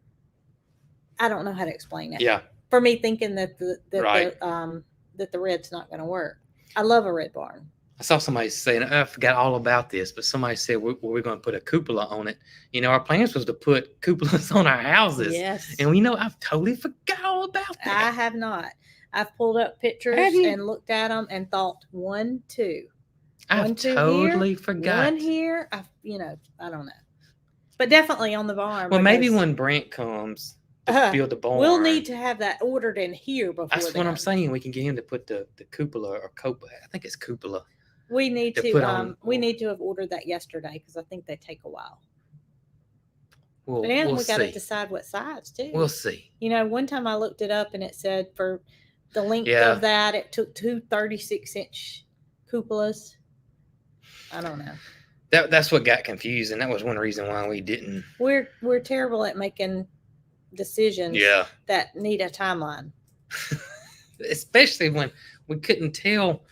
A: I don't know how to explain it.
B: Yeah.
A: For me, thinking that the red's not going to work. I love a red barn.
B: I saw somebody saying, I forgot all about this, but somebody said we're going to put a cupola on it. You know, our plans was to put cupolas on our houses.
A: Yes.
B: And I've totally forgot all about that.
A: I have not. I've pulled up pictures and looked at them and thought 1, 2.
B: I've totally forgot.
A: One here. I don't know. But definitely on the barn.
B: Well, maybe when Brant comes to build the barn.
A: We'll need to have that ordered in here before
B: That's what I'm saying. We can get him to put the cupola or cupola. I think it's cupola.
A: We need to need to have ordered that yesterday because I think they take a while.
B: We'll
A: we got to decide what size too.
B: We'll see.
A: You know, one time I looked it up and it said for the length of that, it took 2 36-inch cupolas. I don't know.
B: That's what got confusing. That was one reason why we didn't.
A: We're terrible at making decisions that need a timeline.
B: Especially when we couldn't tell.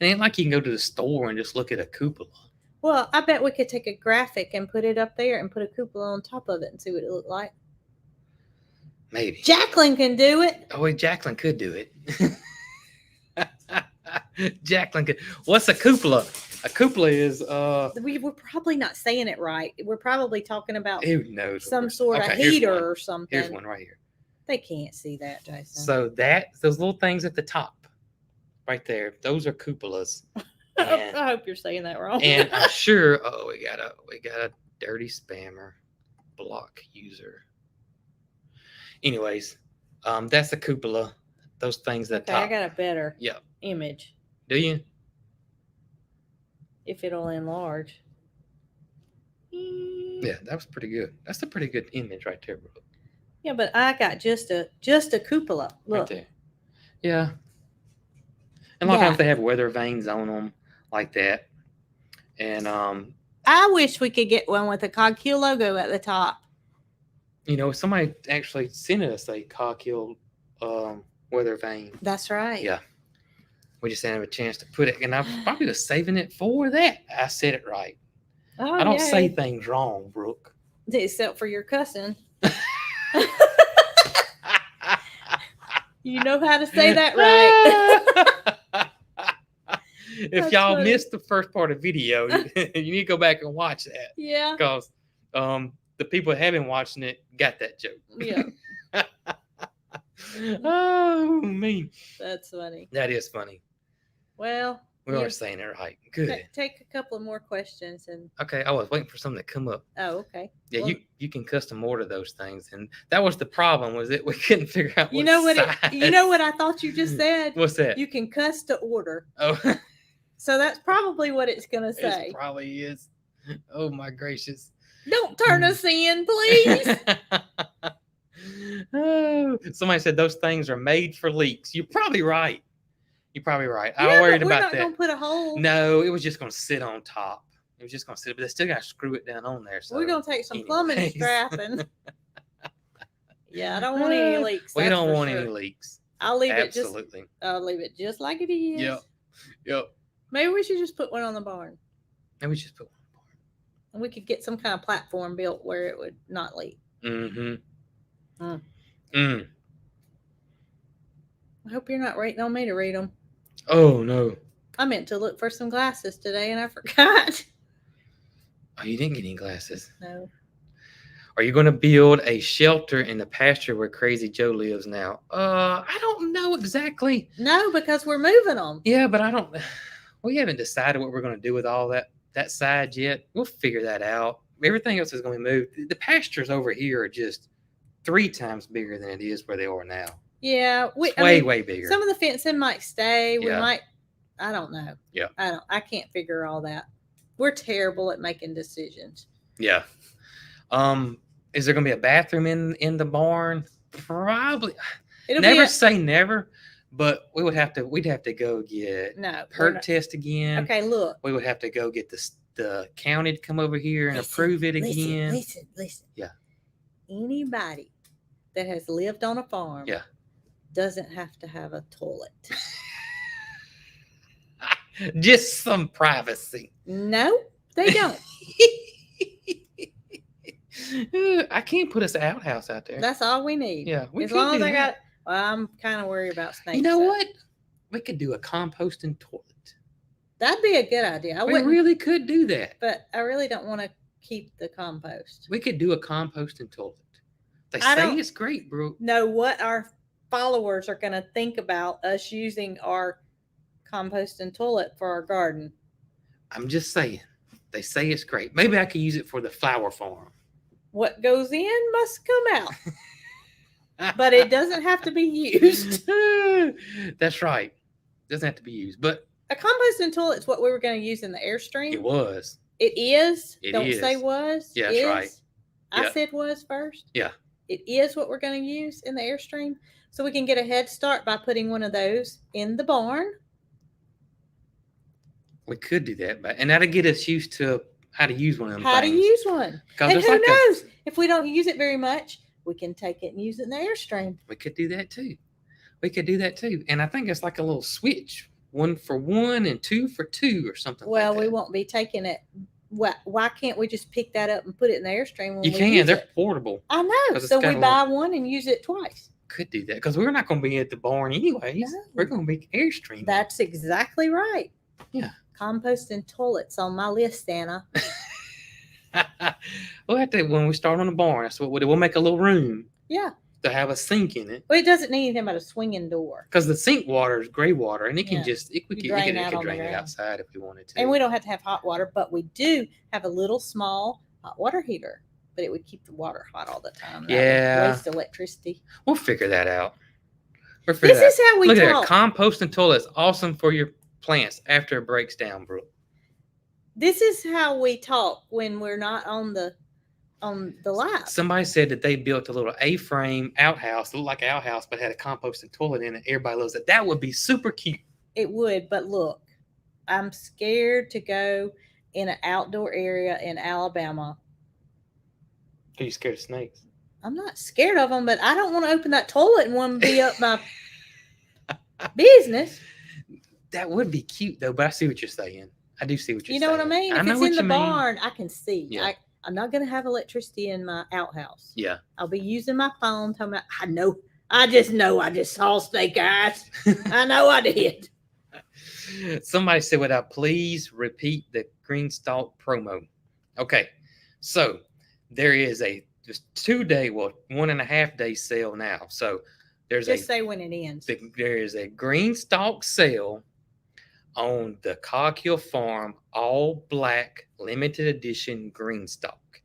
B: It ain't like you can go to the store and just look at a cupola.
A: Well, I bet we could take a graphic and put it up there and put a cupola on top of it and see what it looked like.
B: Maybe.
A: Jacqueline can do it.
B: Oh, wait, Jacqueline could do it. Jacqueline could. What's a cupola? A cupola is
A: we're probably not saying it right. We're probably talking about
B: who knows
A: some sort of heater or something.
B: Here's one right here.
A: They can't see that, Jason.
B: So those little things at the top, right there, those are cupolas.
A: I hope you're saying that wrong.
B: And I'm sure. Oh, we got a dirty spammer block user. Anyways, that's a cupola. Those things that top.
A: I got a better image.
B: Do you?
A: If it'll enlarge.
B: Yeah, that was pretty good. That's a pretty good image right there, bro.
A: Yeah, but I got just a cupola. Look.
B: Right there. Yeah. And a lot of
A: Yeah.
B: times they have weather vanes on them like that. And
A: I wish we could get one with a Cogkill logo at the top.
B: you know, somebody actually sent us a Cogkill weather vane.
A: That's right.
B: Yeah. We just didn't have a chance to put it, and I probably was saving it for that. I said it right.
A: Oh,
B: I don't
A: yay.
B: say things wrong, Brooke.
A: Except for your cussing. You know how to say that right.
B: If
A: That's
B: y'all
A: funny.
B: missed the first part of the video, you need to go back and watch that.
A: Yeah.
B: Because the people that have been watching it got that joke.
A: Yeah.
B: Oh, mean.
A: That's funny.
B: That is funny.
A: Well,
B: We are saying it right. Good.
A: Take a couple of more questions and.
B: Okay, I was waiting for something to come up.
A: Oh, okay.
B: Yeah, well, you can custom order those things, and that was the problem. Was that we couldn't figure out.
A: You know what? I thought you just said.
B: What's that?
A: You can custom order.
B: Oh.
A: So that's probably what it's gonna say.
B: It probably is. Oh my gracious!
A: Don't turn us in, please.
B: Oh, somebody said those things are made for leaks. You're probably right. Yeah,
A: I
B: worried about that.
A: We're not gonna put a hole.
B: No, it was just gonna sit on top. It was just gonna sit, but they still gotta screw it down on there. So
A: we're gonna take some plumbing strapping. Yeah, I don't want any leaks.
B: We don't want any leaks.
A: I'll leave
B: Absolutely.
A: it. I'll leave it just like it is.
B: Yep.
A: Maybe we should just put one on the barn.
B: Maybe we just put one on the barn.
A: And we could get some kind of platform built where it would not leak.
B: Mm-hmm.
A: I hope you're not waiting on me to read them.
B: Oh, no.
A: I meant to look for some glasses today and I forgot.
B: Oh, you didn't get any glasses?
A: No.
B: Are you going to build a shelter in the pasture where Crazy Joe lives now? I don't know exactly.
A: No, because we're moving them.
B: Yeah, but we haven't decided what we're going to do with all that side yet. We'll figure that out. Everything else is going to be moved. The pastures over here are just 3 times bigger than it is where they are now.
A: Yeah,
B: way bigger.
A: Some of the fencing might stay. We
B: Yeah.
A: might. I don't know.
B: Yeah.
A: I can't figure all that. We're terrible at making decisions.
B: Yeah. Is there going to be a bathroom in the barn? Probably. Never say never, but we'd have to go get perk test again.
A: Okay, look.
B: We would have to go get the county to come over here and approve it again.
A: Listen.
B: Yeah.
A: Anybody that has lived on a farm doesn't have to have a toilet.
B: Just some privacy.
A: No, they don't.
B: I can't put us an outhouse out there.
A: That's all we need.
B: Yeah,
A: as long as I got. Well, I'm kind of worried about snakes.
B: You know what? We could do a composting toilet.
A: That'd be a good idea.
B: We really could do that.
A: But I really don't want to keep the compost.
B: We could do a composting toilet. They say it's great, bro.
A: Know what our followers are going to think about us using our composting toilet for our garden.
B: I'm just saying. They say it's great. Maybe I could use it for the flower farm.
A: What goes in must come out. But it doesn't have to be used.
B: That's right. It doesn't have to be used. But
A: a composting toilet is what we were going to use in the Airstream.
B: It was.
A: It is.
B: Don't
A: say was.
B: Yeah, that's right.
A: I said was first.
B: Yeah.
A: It is what we're going to use in the Airstream. So we can get a head start by putting one of those in the barn.
B: We could do that, and that'll get us used to how to use one of them.
A: How to use one. And who knows? If we don't use it very much, we can take it and use it in the Airstream.
B: We could do that too. And I think it's like a little switch. 1 for 1 and 2 for 2 or something.
A: Well, we won't be taking it. Why can't we just pick that up and put it in the Airstream?
B: You can. They're portable.
A: I know. So we buy one and use it twice.
B: Could do that because we're not going to be at the barn anyways. No. We're going to be Airstream.
A: That's exactly right.
B: Yeah.
A: Composting toilets on my list, Anna.
B: We'll have to, when we start on the barn, that's what we'll make a little room.
A: Yeah.
B: To have a sink in it.
A: Well, it doesn't need anything but a swinging door.
B: Because the sink water is gray water, and it can it can drain
A: it
B: outside if we wanted to.
A: And we don't have to have hot water, but we do have a little small hot water heater. But it would keep the water hot all the time. That would waste electricity.
B: We'll figure that out.
A: This is how we
B: Look
A: talk.
B: Look at that. Composting toilet is awesome for your plants after it breaks down, Brooke.
A: This is how we talk when we're not on the on the lap.
B: Somebody said that they built a little A-frame outhouse, looked like an outhouse, but had a composting toilet in it. Everybody loves it. That would be super cute.
A: It would, but look, I'm scared to go in an outdoor area in Alabama.
B: Are you scared of snakes?
A: I'm not scared of them, but I don't want to open that toilet and one be up my business.
B: That would be cute though, but I see what you're saying. I do see what you're saying.
A: You know what I mean? If it's in the barn, I can see.
B: Yeah.
A: I'm not going to have electricity in my outhouse.
B: Yeah.
A: I'll be using my phone. Talking about, I just saw snake eyes. I know I did.
B: Somebody said, "Would I please repeat the green stalk promo?" Okay, so there is a just 2-day, 1.5 day sale now. So there's
A: just say when it ends.
B: There is a green stalk sale on the Cog Hill Farm all black limited edition green stalk.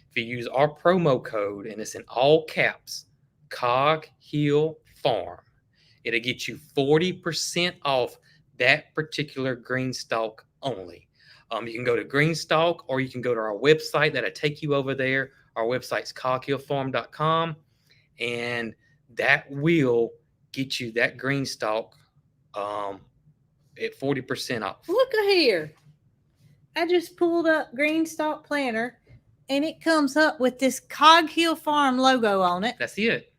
B: If you use our promo code, and it's in all caps, Cog Hill Farm, it'll get you 40% off that particular green stalk only. You can go to Greenstalk, or you can go to our website. That'll take you over there. Our website's coghillfarm.com, and that will get you that green stalk at 40% off.
A: Look here. I just pulled up Green Stalk Planner, and it comes up with this Cog Hill Farm logo on it.
B: That's it.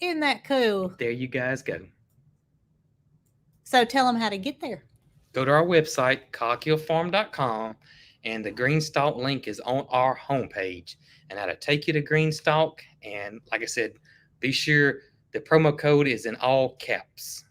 A: Isn't that cool?
B: There you guys go.
A: So tell them how to get there.
B: Go to our website, coghillfarm.com, and the green stalk link is on our homepage. And that'll take you to green stalk. And like I said, be sure the promo code is in all caps.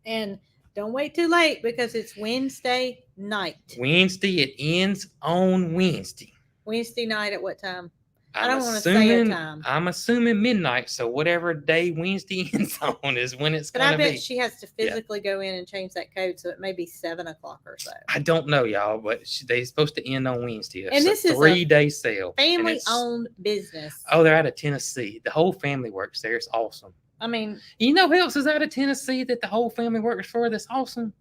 A: And don't wait too late, because it's Wednesday night.
B: Wednesday, it ends on Wednesday.
A: Wednesday night at what time? I don't want to say a time.
B: I'm assuming midnight, so whatever day Wednesday ends on is when it's going to be.
A: But I bet she has to physically go in and change that code, so it may be 7 o'clock or so.
B: I don't know, y'all, but they're supposed to end on Wednesday.
A: And this is a
B: 3-day sale.
A: Family-owned business.
B: Oh, they're out of Tennessee. The whole family works there. It's awesome.
A: I mean,
B: you know who else is out of Tennessee that the whole family works for? That's awesome.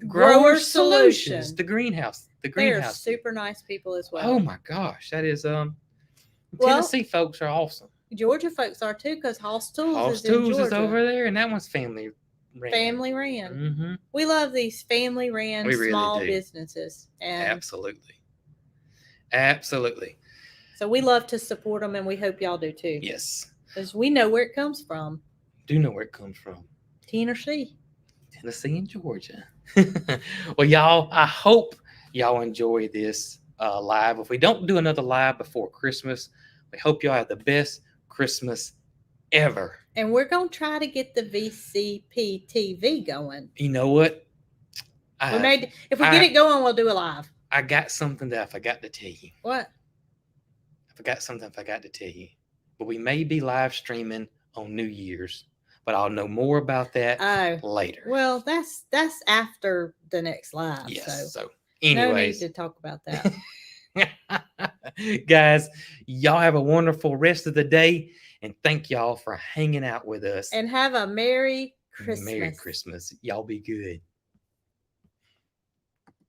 A: Grower Solutions.
B: The greenhouse.
A: They are super nice people as well.
B: Oh my gosh, that is Tennessee folks are awesome.
A: Georgia folks are too, because Hoss Tools
B: is over there, and that one's family ran.
A: Mm-hmm. We love these family ran small businesses. And
B: Absolutely.
A: So we love to support them, and we hope y'all do too.
B: Yes.
A: Because we know where it comes from.
B: Do know where it comes from.
A: Tennessee
B: and Georgia. Well, y'all, I hope y'all enjoy this live. If we don't do another live before Christmas, we hope y'all have the best Christmas ever.
A: And we're going to try to get the VCP TV going.
B: You know what?
A: If we get it going, we'll do a live.
B: I got something that I forgot to tell you.
A: What?
B: I forgot something I forgot to tell you. But we may be live streaming on New Year's. But I'll know more about that later.
A: Well, that's after the next live.
B: Yes. So anyways.
A: No need to talk about that.
B: Guys, y'all have a wonderful rest of the day. And thank y'all for hanging out with us.
A: And have a Merry Christmas.
B: Merry Christmas. Y'all be good.